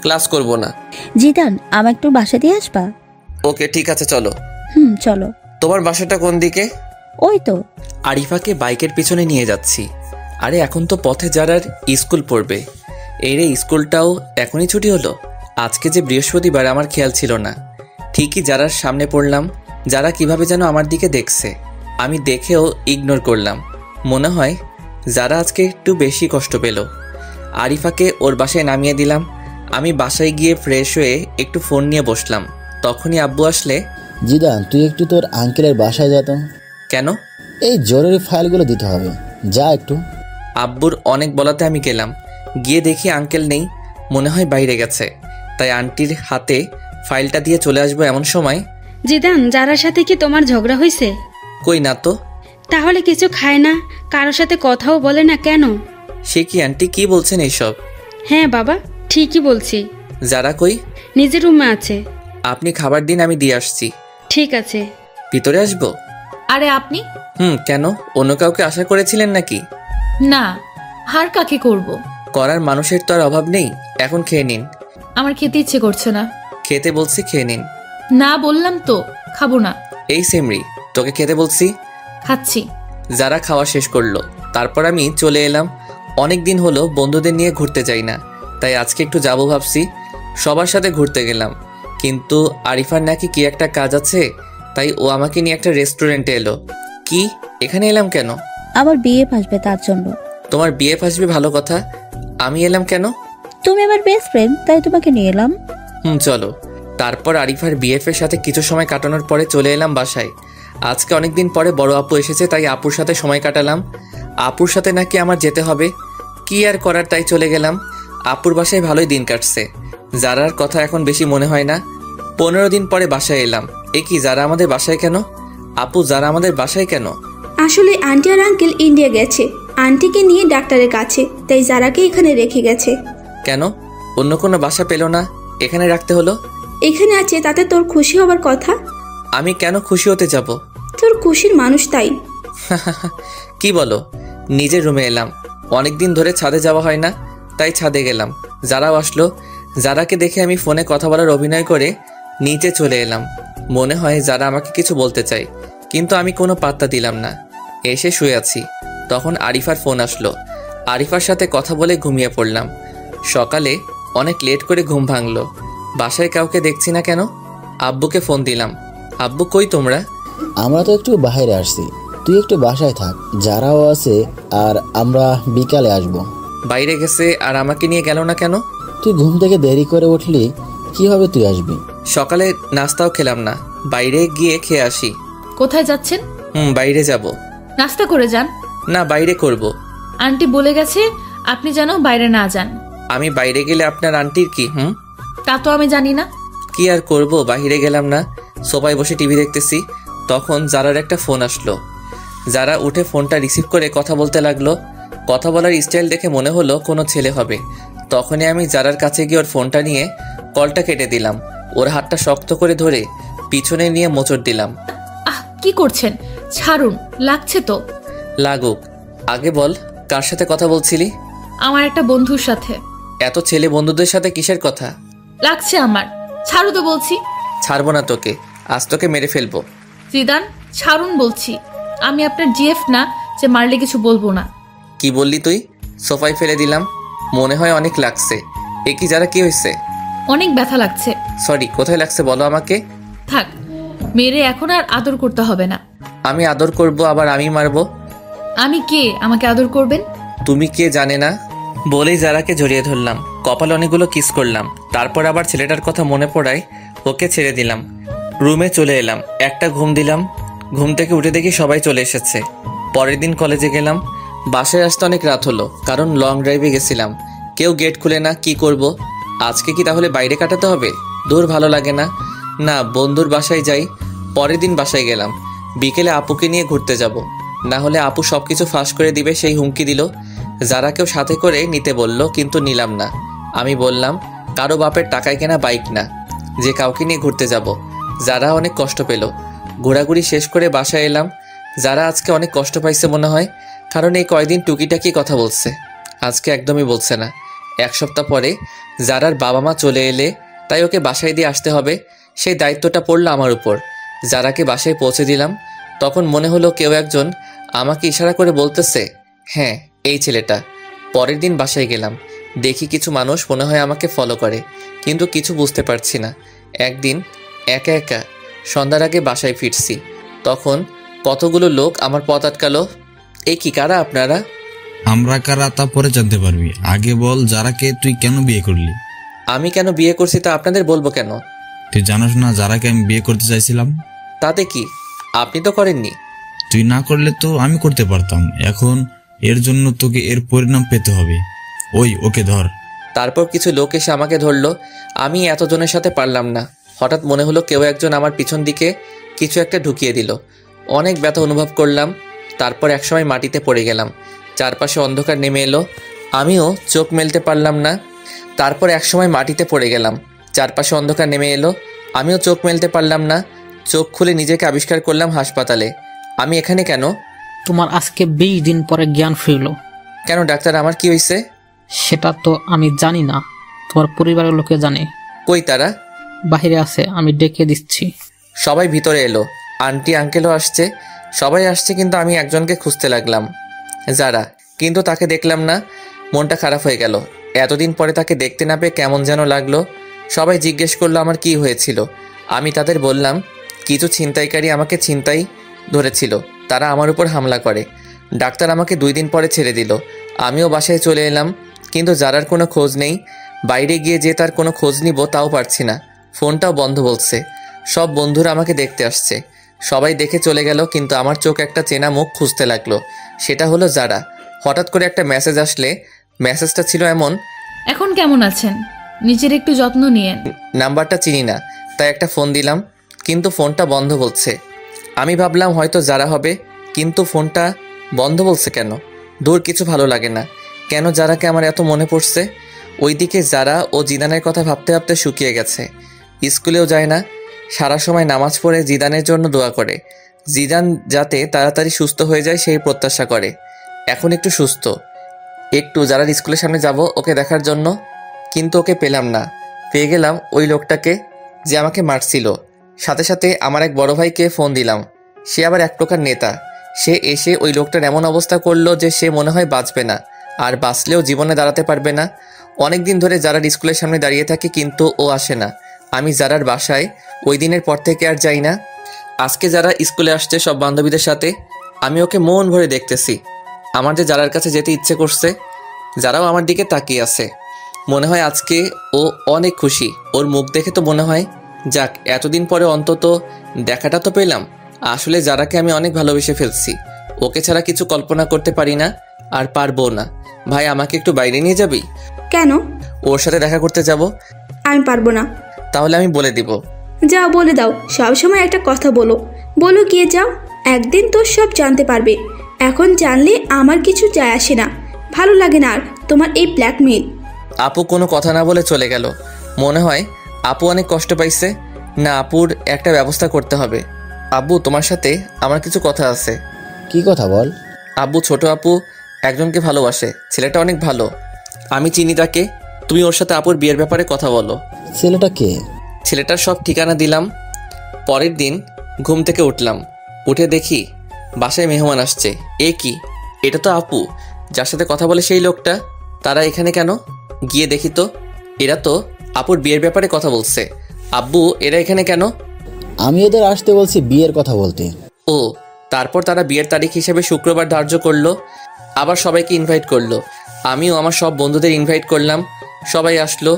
ক্লাস করব না। জিদান, আমার একটু বাসা দিয়ে আসবা? ওকে, ঠিক আছে, চলো। চলো। তোমার বাসাটা কোন দিকে? ওই তো। আরিফাকে বাইকের পিছনে নিয়ে যাচ্ছি। আরে এখন তো পথে যারার স্কুল পড়বে। এই রে, স্কুলটাও এখনই ছুটি হলো। আজকে যে বৃহস্পতিবার, আমার খেয়াল ছিল না। ঠিকই যারার সামনে পড়লাম। যারা কিভাবে যেন আমার দিকে দেখছে, আমি দেখেও ইগনোর করলাম। মনে হয় যারা আজকে একটু বেশি কষ্ট পেল। আরিফাকে ওর বাসায় নামিয়ে দিলাম। আমি বাসায় গিয়ে ফ্রেশ হয়ে একটু ফোন নিয়ে বসলাম। তখনই আব্বু আসলে। জিদান, তুই একটু তোর আঙ্কেলের বাসায় যা তো। কেন? এই জরুরি ফাইলগুলো দিতে হবে, যা একটু। আব্বুর অনেক বলাতে আমি গেলাম। গিয়ে দেখি আঙ্কেল নেই, মনে হয় বাইরে গেছে। তাই আন্টির হাতে ফাইলটা দিয়ে চলে আসবো এমন সময়। জিদান, যারার সাথে কি তোমার ঝগড়া হয়েছে? কই না তো। তাহলে কিছু খায় না, কারোর সাথে কথাও বলে না কেন? সে কি আন্টি, কি বলছেন এইসব? হ্যাঁ বাবা, ঠিকই বলছি। যারা কই? নিজের রুমে আছে। আপনি খাবার দিন, আমি দিয়ে আসছি। ঠিক আছে। ভিতরে আসবো? আরে আপনি? কেন, অন্য কাউকে আশা করেছিলেন নাকি? না, আর কাকে করব? করার মানুষের তো আর অভাব নেই। এখন খেয়ে নিন। আমার খেতে ইচ্ছে করছে না। খেতে বলছি, খেয়ে নিন। না বললাম তো, খাবো না। এই সেমরি, তোকে খেতে বলছি। খাচ্ছি। যারা খাওয়া শেষ করলো, তারপর আমি চলে এলাম। অনেক দিন হলো বন্ধুদের নিয়ে ঘুরতে যাই না, তাই আজকে একটু যাবো ভাবছি। সবার সাথে ঘুরতে গেলাম, কিন্তু আরিফার নাকি কি একটা কাজ আছে, তাই ও আমাকে নিয়ে একটা রেস্টুরেন্টে এলো। কি, এখানে এলাম কেন? আমার বিয়ে আসবে, তার জন্য। তোমার বিয়ে আসবে, ভালো কথা। আমি এলাম কেন? তুমি আমার বেস্ট ফ্রেন্ড, তাই তোমাকে নিয়ে এলাম। চলো। তারপর আরিফার বিএফ এর সাথে কিছু সময় কাটানোর পরে চলে এলাম বাসায়। আজকে অনেকদিন পরে বড় আপু এসেছে, তাই আপুর সাথে সময় কাটালাম। আপুর সাথে নাকি আমার যেতে হবে, কি আর করার, তাই চলে গেলাম। আপুর বাসায় ভালোই দিন কাটছে। যারার কথা এখন বেশি মনে হয় না। 15 দিন পরে বাসায় এলাম। এ কি, যারা আমাদের বাসায় কেন? আপু, যারা আমাদের বাসায় কেন? আসলে আন্টি আর আঙ্কেল ইন্ডিয়া গেছে, আন্টিকে নিয়ে ডাক্তারের কাছে, তাই যারাকে এখানে রেখে গেছে। কেন, অন্য কোনো বাসা পেল না, এখানে রাখতে হলো? এখানে আছে, তাতে তোর খুশি হবার কথা। আমি কেন খুশি হতে যাব? তোর খুশির মানুষ তাই। কি বলো? নিজের রুমে এলাম। অনেকদিন ধরে ছাদে যাওয়া হয় না, তাই ছাদে গেলাম। যারাও আসলো। যারাকে দেখে আমি ফোনে কথা বলার অভিনয় করে নিচে চলে এলাম। মনে হয় যারা আমাকে কিছু বলতে চাই, কিন্তু আমি কোনো পাত্তা দিলাম না। এসে শুয়ে আছি, তখন আরিফার ফোন আসলো। আরিফার সাথে কথা বলে ঘুমিয়ে পড়লাম। সকালে অনেক লেট করে ঘুম ভাঙলো। বাসায় কাউকে দেখছি না কেন। আব্বুকে ফোন দিলাম। আব্বু, কই তোমরা? আমরা তো একটু বাইরে আসছি, তুই একটু বাসায় থাক। যারাও আছে, আর আমরা বিকালে আসব। বাইরে গেছে আর আমাকে নিয়ে গেল না কেন? তুই ঘুম থেকে দেরি করে উঠলি, কিভাবে তুই আসবি? সকালে নাস্তাও খেলাম না, বাইরে গিয়ে খেয়ে আসি। কোথায় যাচ্ছেন? বাইরে যাব। নাস্তা করে যান। না, বাইরে করব। আন্টি বলে গেছে আপনি যেন বাইরে না যান। আমি বাইরে গেলে আপনার আন্টির কি? তা তো আমি জানি না। কি আর করব, বাইরে গেলাম না, সোফায় বসে টিভি দেখতেছি। তখন যারার একটা ফোন আসলো। যারা উঠে ফোনটা রিসিভ করে কথা বলতে লাগলো। কথা বলার স্টাইল দেখে মনে হলো কোনো ছেলে হবে। তখনই আমি যারার কাছে গিয়ে ওর ফোনটা নিয়ে কলটা কেটে দিলাম। ওর হাতটা শক্ত করে ধরে পিছনে নিয়ে মোচড় দিলাম। কি করছেন? ছাড়ুন, লাগছে তো। লাগুক, আগে বল কার সাথে কথা বলছিলি? আমার একটা বন্ধুর সাথে। এত ছেলে বন্ধুদের সাথে কিসের কথা? লাগছে আমার, ছাড়ু তো বলছি। ছাড়বো না তোকে, আজ তোকে মেরে ফেলবো। জিদান, ছাড়ুন বলছি। আমি আপনার জিএফ না যে মারলে কিছু বলবো না। কি বললি তুই? সোফায় ফেলে দিলাম। মনে হয় অনেক লাগছে। এ কি, যারা কি হয়েছে? অনেক ব্যথা লাগছে। সরি, কোথায় লাগছে বলো আমাকে। থাক, মেরে এখন আর আদর করতে হবে না। আমি আদর করব, আবার আমি মারবো? আমি কে আমাকে আদর করবেন? তুমি কে জানে না বলেই যারাকে জড়িয়ে ধরলাম। কপালে অনেকগুলো কিস করলাম। তারপর আবার ছেলেটার কথা মনে পড়ায় ওকে ছেড়ে দিলাম। রুমে চলে এলাম, একটা ঘুম দিলাম। ঘুম থেকে উঠে দেখি সবাই চলে এসেছে। পরের দিন কলেজে গেলাম। বাসায় আসতে অনেক রাত হলো, কারণ লং ড্রাইভে গেছিলাম। কেউ গেট খুলে না, কি করব? আজকে কি তাহলে বাইরে কাটাতে হবে? দূর ভালো লাগে না। না, বন্ধুর বাসায় যাই। পরের দিন বাসায় গেলাম। বিকেলে আপুকে নিয়ে ঘুরতে যাব, না হলে আপু সব কিছু ফাঁস করে দিবে সেই হুমকি দিল। যারাকেও সাথে করে নিতে বলল, কিন্তু নিলাম না। আমি বললাম কারো বাপের টাকায় কেনা বাইক না যে কাউকে নিয়ে ঘুরতে যাব। যারা অনেক কষ্ট পেল। ঘোরাঘুরি শেষ করে বাসায় এলাম। যারা আজকে অনেক কষ্ট পাইছে মনে হয়, কারণ এই কয়দিন টুকিটাকি কথা বলছে, আজকে একদমই বলছে না। এক সপ্তাহ পরে যারার বাবা মা চলে এলে তাই ওকে বাসায় দিয়ে আসতে হবে, সেই দায়িত্বটা পড়লো আমার উপর। যারাকে বাসায় পৌঁছে দিলাম, তখন মনে হলো কেউ একজন আমাকে ইশারা করে বলতেছে, হ্যাঁ এই ছেলেটা। পরের দিন বাসায় গেলাম, দেখি কিছু মানুষ মনে হয় আমাকে ফলো করে, কিন্তু কিছু বুঝতে পারছি না। একদিন একা একা সন্ধ্যার আগে বাসায় ফিরছি, তখন কতগুলো লোক আমার পথ আটকালো। এই কি, কারা আপনারা? আমরা কারা তা পরে জানতে পারবি, আগে বল যারাকে তুই কেন বিয়ে করলি? আমি কেন বিয়ে করছি তা আপনাদের বলবো কেন? তুই জানোস না যারাকে আমি বিয়ে করতে চাইছিলাম? তাতে কি, আপনি তো করেননি। তুই না করলে তো আমি করতে পারতাম। এখন এর জন্য তোকে এর পরিণাম পেতে হবে। ওকে ধর। তারপর কিছু লোক এসে আমাকে ধরলো। আমি এতজনের সাথে পারলাম না। হঠাৎ মনে হলো কেউ একজন আমার পিছন দিকে কিছু একটা ঢুকিয়ে দিল। অনেক ব্যথা অনুভব করলাম। তারপর একসময় মাটিতে পড়ে গেলাম। চারপাশে অন্ধকার নেমে এলো, আমিও চোখ মেলতে পারলাম না। তারপর একসময় মাটিতে পড়ে গেলাম, চারপাশে অন্ধকার নেমে এলো, আমিও চোখ মেলতে পারলাম না। চোখ খুলে নিজেকে আবিষ্কার করলাম হাসপাতালে। আমি এখানে কেন? তোমার আজকে 20 দিন পরে জ্ঞান ফিরল। কেন ডাক্তার, আমার কি হয়েছে? সেটা তো আমি জানি না, তোমার পরিবারের লোকে জানে। কই তারা? বাহিরে আছে, আমি ডেকে দিচ্ছি। সবাই ভিতরে এলো। আন্টি আঙ্কেলও আসছে, সবাই আসছে, কিন্তু আমি একজনকে খুঁজতে লাগলাম, যারা। কিন্তু তাকে দেখলাম না। মনটা খারাপ হয়ে গেল। এতদিন পরে তাকে দেখতে না পেয়ে কেমন যেন লাগলো। সবাই জিজ্ঞেস করলো আমার কি হয়েছিল। আমি তাদের বললাম কিছু ছিনতাইকারী আমাকে ছিনতাই ধরেছিল, তারা আমার উপর হামলা করে। ডাক্তার আমাকে 2 দিন পরে ছেড়ে দিল। আমিও বাসায় চলে এলাম, কিন্তু যারার কোনো খোঁজ নেই। বাইরে গিয়ে যে তার কোনো খোঁজ নিব তাও পারছি না, ফোনটাও বন্ধ বলছে। সব বন্ধুরা আমাকে দেখতে আসছে, সবাই দেখে চলে গেল, কিন্তু আমার চোখ একটা চেনা মুখ খুঁজতে লাগলো। সেটা হলো যারা। হঠাৎ করে একটা মেসেজ আসলে, মেসেজটা ছিল এমন, এখন কেমন আছেন, নিজের একটু যত্ন নিয়েন। নাম্বারটা চিনি না, তাই একটা ফোন দিলাম, কিন্তু ফোনটা বন্ধ বলছে। আমি ভাবলাম হয়তো যারা হবে, কিন্তু ফোনটা বন্ধ বলছে কেন? দূর, কিছু ভালো লাগে না। কেন যারাকে আমার এত মনে পড়ছে? ওইদিকে যারা ও জিদানের কথা ভাবতে ভাবতে শুকিয়ে গেছে। স্কুলেও যায় না, সারা সময় নামাজ পড়ে জিদানের জন্য দোয়া করে। জিদান যাতে তাড়াতাড়ি সুস্থ হয়ে যায় সেই প্রত্যাশা করে। এখন একটু সুস্থ, একটু যারার স্কুলের সামনে যাব ওকে দেখার জন্য, কিন্তু ওকে পেলাম না। পেয়ে গেলাম ওই লোকটাকে যে আমাকে মারছিল। সাথে সাথে আমার এক বড় ভাইকে ফোন দিলাম, সে আবার এক প্রকার নেতা। সে এসে ওই লোকটার এমন অবস্থা করলো যে সে মনে হয় বাঁচবে না, আর বাঁচলেও জীবনে দাঁড়াতে পারবে না। অনেক দিন ধরে যারার স্কুলের সামনে দাঁড়িয়ে থাকে, কিন্তু ও আসে না। আমি যারার বাসায় ওই দিনের পর থেকে আর যাই না। আজকে যারা স্কুলে আসছে সব বান্ধবীদের সাথে, আমি ওকে মন ভরে দেখতেছি। আমার যে যারার কাছে যেতে ইচ্ছে করছে, যারাও আমার দিকে তাকিয়ে আছে। মনে হয় আজকে ও অনেক খুশি। ওর মুখ দেখে তো মনে হয় যাক, এতদিন পরে অন্তত দেখাটা তো পেলাম। আসলে যারাকে আমি অনেক ভালোবেসে ফেলছি, ওকে ছাড়া কিছু কল্পনা করতে পারি না, আর পারবো না। ভাই, আমাকে একটু বাইরে নিয়ে যাবি? কেন? ওর সাথে দেখা করতে যাব। আমি পারবো না। তাহলে আমি বলে দিব। যাও, বলে দাও। সব সময় একটা কথা বলো গিয়ে যাও। একদিন তো সব জানতে পারবে। এখন জানলে আমার কিছু যায় আসে না, ভালো লাগে না আর তোমার এই ব্ল্যাকমেইল। আপু কোনো কথা না বলে চলে গেল। মনে হয় আপু অনেক কষ্ট পাইছে। না, আপুর একটা ব্যবস্থা করতে হবে। আব্বু, তোমার সাথে আমার কিছু কথা আছে। কি কথা বল? আব্বু, ছোট আপু একজনকে ভালোবাসে, ছেলেটা অনেক ভালো। আমি চিনি তাকে। তুমি ওর সাথে আপুর বিয়ের ব্যাপারে কথা বলো। ছেলেটা কে? ছেলেটার সব ঠিকানা দিলাম। পরের দিন ঘুম থেকে উঠলাম, উঠে দেখি বাসায় মেহমান আসছে। এ কি, এটা তো আপু যার সাথে কথা বলে সেই লোকটা। তারা এখানে কেন? গিয়ে দেখি তো, এরা তো আপুর বিয়ের ব্যাপারে কথা বলছে। আব্বু, এরা এখানে কেন? আমি ওদের আসতে বলছি বিয়ের কথা বলতে। ও, তারপর তারা বিয়ের তারিখ হিসেবে শুক্রবার ধার্য করলো। আবার সবাইকে ইনভাইট করলো। আমিও আমার সব বন্ধুদের ইনভাইট করলাম। সবাই আসলো,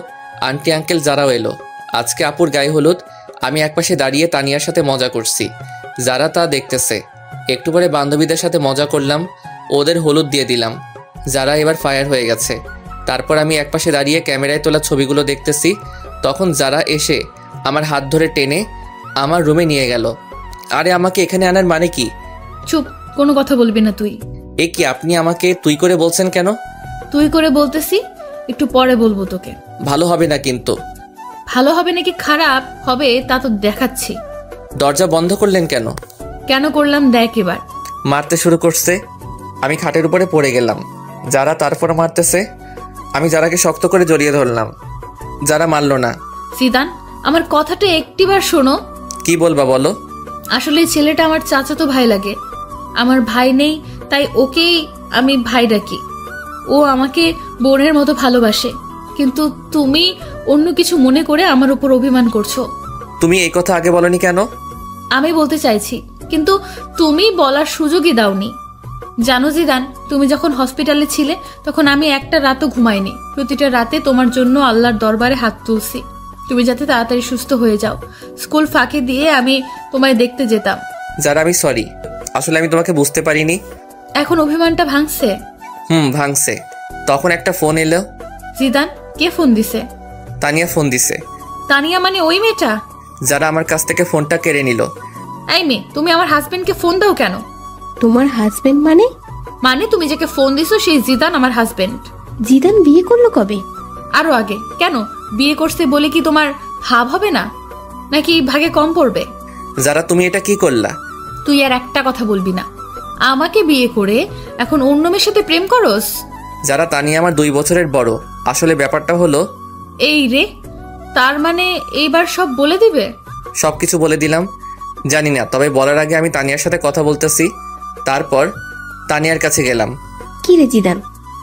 আন্টি আঙ্কেল যারাও এলো। আজকে আপুর গায়ে হলুদ। আমি একপাশে দাঁড়িয়ে তানিয়ার সাথে মজা করছি, যারা তা দেখতেছে। একটু পরে বান্ধবীদের সাথে মজা করলাম, ওদের হলুদ দিয়ে দিলাম। যারা এবার ফায়ার হয়ে গেছে। তারপর আমি একপাশে দাঁড়িয়ে ক্যামেরায় তোলা ছবিগুলো দেখতেছি। তখন যারা এসে আমার হাত ধরে টেনে আমার রুমে নিয়ে গেল। আরে আমাকে এখানে আনার মানে কি? চুপ, কোনো কথা বলবি না তুই। এ কি, আপনি আমাকে তুই করে বলছেন কেন? তুই করে বলতেছি, একটু পরে বলবো তোকে। ভালো হবে না কিন্তু। ভালো হবে নাকি খারাপ হবে তা তো দেখাচ্ছি। দরজা বন্ধ করলেন কেন? কেন করলাম দেখ এবার। মারতে শুরু করছে। আমি খাটের উপরে পড়ে গেলাম। যারা তারপর মারতেছে। আমি যারাকে শক্ত করে জড়িয়ে ধরলাম। যারা মারল না। জিদান, আমার কথাটা একটিবার শোনো। কি বলবা বলো? আসলে ছেলেটা আমার চাচাতো ভাই লাগে। আমার ভাই নেই, তাই ওকেই আমি ভাই ডাকি। ও আমাকে বোনের মতো ভালোবাসে, কিন্তু তুমি অন্য কিছু মনে করে আমার উপর অভিমান করছো। তুমি এই কথা আগে বলনি কেন? আমি বলতে চাইছি, কিন্তু তুমি বলার সুযোগই দাওনি। জানো জিদান, তুমি যখন হসপিটালে ছিলে তখন আমি একটা রাতও ঘুমাইনি। প্রতিটা রাতে তোমার জন্য আল্লাহর দরবারে হাত তুলছি, তুমি যাতে তাড়াতাড়ি সুস্থ হয়ে যাও। স্কুল ফাঁকি দিয়ে আমি তোমায় দেখতে যেতাম। যারা আমি সরি, আসলে আমি তোমাকে বুঝতে পারিনি। এখন অভিমানটা ভাঙছে? ভাঙছে। তখন একটা ফোন এলো। জিদান, কে ফোন দিছে? তানিয়া ফোন দিছে। তানিয়া মানে ওই মেয়েটা? যারা আমার কাছ থেকে ফোনটা কেড়ে নিল। এই মেয়ে, তুমি আমার হাজবেন্ডকে ফোন দাও কেন? তোমার হাজবেন্ড মানে? মানে তুমি যাকে ফোন দিছো সেই জিদান আমার হাজবেন্ড। জিদান বিয়ে করলো কবে? আরো আগে। কেন, বিয়ে করছে বলে কি তোমার ভাব হবে না, নাকি ভাগে কম পড়বে? যারা তুমি এটা কি করলা? তুই আর একটা কথা বলবি না। আমাকে বিয়ে করে এখন অন্য মেয়ের সাথে প্রেম করস? যারা তানিয়া আমার 2 বছরের বড়। আসলে ব্যাপারটা হলো এই রে, তার মানে এইবার সব বলে দিবে? সবকিছু বলে দিলাম। জানি না, তবে বলার আগে আমি তানিয়ার সাথে কথা বলতেছি। তারপর তানিয়ার কাছে গেলাম। কি রে জিদান,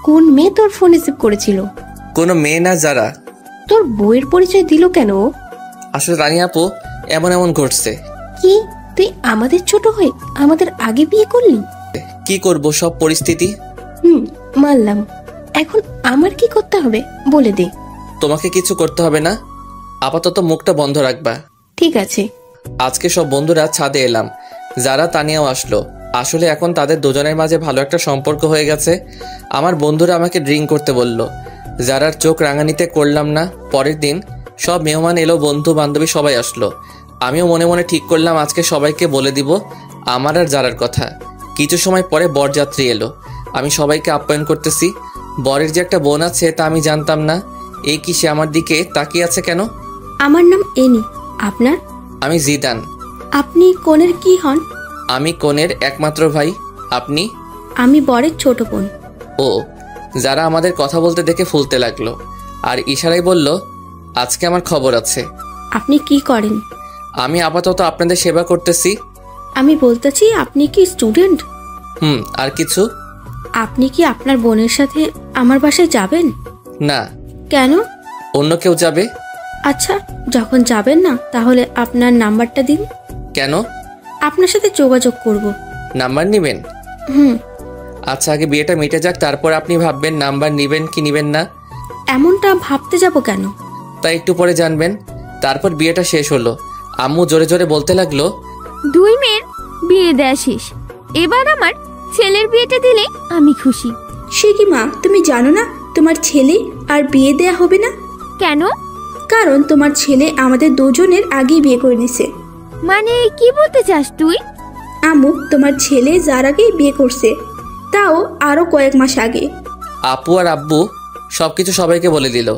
কোন মেয়ে তোর ফোন রিসিভ করেছিল? কোনো মেয়ে না। যারা তোর বউয়ের পরিচয় দিল কেন? আসলে তানিয়া আপু, এমন ঘটছে। কি, তুই আমাদের ছোট হয়ে আমাদের আগে বিয়ে করলি? কি করব, সব পরিস্থিতি। মানলাম। এখন আমার কি করতে হবে বলে দে। তোমাকে কিছু করতে হবে না, আপাতত মুখটা বন্ধ রাখবা। ঠিক আছে। আজকে সব বন্ধুরা ছাদে এলাম। যারা তানিয়াও আসলো। আসলে এখন তাদের দুজনের মাঝে ভালো একটা সম্পর্ক হয়ে গেছে। আমার বন্ধুরা আমাকে ড্রিঙ্ক করতে বলল। যারার চোখ রাঙানিতে করলাম না। পরের দিন সব মেহমান এলো, বন্ধু বান্ধবী সবাই আসলো। আমিও মনে মনে ঠিক করলাম আজকে সবাইকে বলে দিব আমার আর যারার কথা। কিছু সময় পরে বরযাত্রী এলো। আমি সবাইকে আপ্যায়ন করতেছি। বরের যে একটা বোন আছে তা আমি জানতাম না। এই কি, সে আমার দিকে তাকিয়ে আছে কেন? আমার নাম এনি। আপনার? আমি জিদান। আপনি কনের কি হন? আমি কনের একমাত্র ভাই। আপনি? আমি বরের ছোট বোন। ও। যারা আমাদের কথা বলতে দেখে ফুলতে লাগলো আর ইশারায় বলল আজকে আমার খবর আছে। আপনি কি করেন? আমি আপাতত আপনাদের সেবা করতেছি। আমি বলতেছি, আপনি কি স্টুডেন্ট? আর কিছু? আপনি কি আপনার বোনের সাথে আমার বাসায় যাবেন? না। কেন? অন্য কেউ যাবে। আচ্ছা, যখন যাবেন না তাহলে আপনার নাম্বারটা দিন। কেন? আপনার সাথে যোগাযোগ করব। নাম্বার নিবেন? আচ্ছা, আগে বিয়েটা মিটে যাক, তারপর আপনি ভাববেন নাম্বার নিবেন কি নিবেন না। এমনটা ভাবতে যাব কেন? তাই একটু পরে জানবেন। তারপর বিয়েটা শেষ হলো। আম্মু জোরে জোরে বলতে লাগলো, 2 মেয়ের বিয়ে দেয়া শেষ, এবার আমার ছেলের বিয়েটা দিলে আমি খুশি। সে কি মা, তুমি জানো না তোমার ছেলে আর বিয়ে দেয়া হবে না? কেন? কারণ তোমার ছেলে আমাদের দুজনের আগেই বিয়ে করে দিছে। মানে কি বলতে চাস তুই? আম্মু, তোমার ছেলে যার আগেই বিয়ে করছে, তাও আরো কয়েক মাস আগে। আপু আর আব্বু সবকিছু সবাইকে বলে দিল।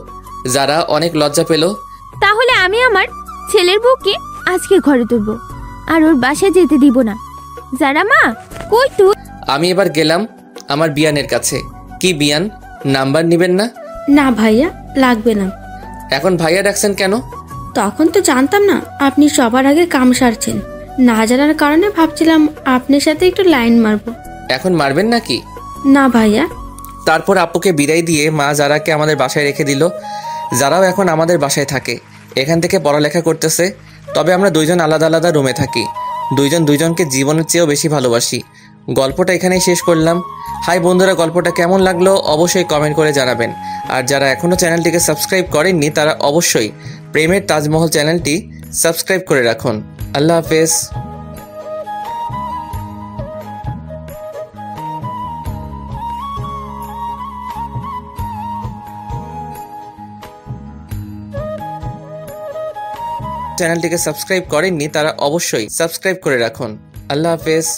যারা অনেক লজ্জা পেল। তাহলে আমি আমার ছেলের বউকে আজকে ঘরে তুলবো আর ওর বাসায় যেতে দিব না। যারা মা, কই তুই? আমি এবার গেলাম আমার বিয়ানের কাছে। কি বিয়ান, নাম্বার নিবেন না? না ভাইয়া, লাগবে না। এখন ভাইয়া ডাকছেন কেন? তখন তো জানতাম না আপনি সবার আগে কাম সারছেন। না জানার কারণে ভাবছিলাম আপনার সাথে একটু লাইন মারবো। এখন মারবেন নাকি? না ভাইয়া। তারপর আপুকে বিদায় দিয়ে মা যারাকে আমাদের বাসায় রেখে দিল। যারাও এখন আমাদের বাসায় থাকে, এখান থেকে পড়ালেখা করতেছে। তবে আমরা দুইজন আলাদা আলাদা রুমে থাকি। দুইজন দুইজনকে জীবনের চেয়েও বেশি ভালোবাসি। গল্পটা এখানেই শেষ করলাম। হাই বন্ধুরা, গল্পটা কেমন লাগলো অবশ্যই কমেন্ট করে জানাবেন। আর যারা এখনও চ্যানেলটিকে সাবস্ক্রাইব করেননি তারা অবশ্যই প্রেমের তাজমহল চ্যানেলটি সাবস্ক্রাইব করে রাখুন। আল্লাহ হাফেজ। চ্যানেলটিকে সাবস্ক্রাইব করেননি তারা অবশ্যই সাবস্ক্রাইব করে রাখুন। আল্লাহ হাফেজ।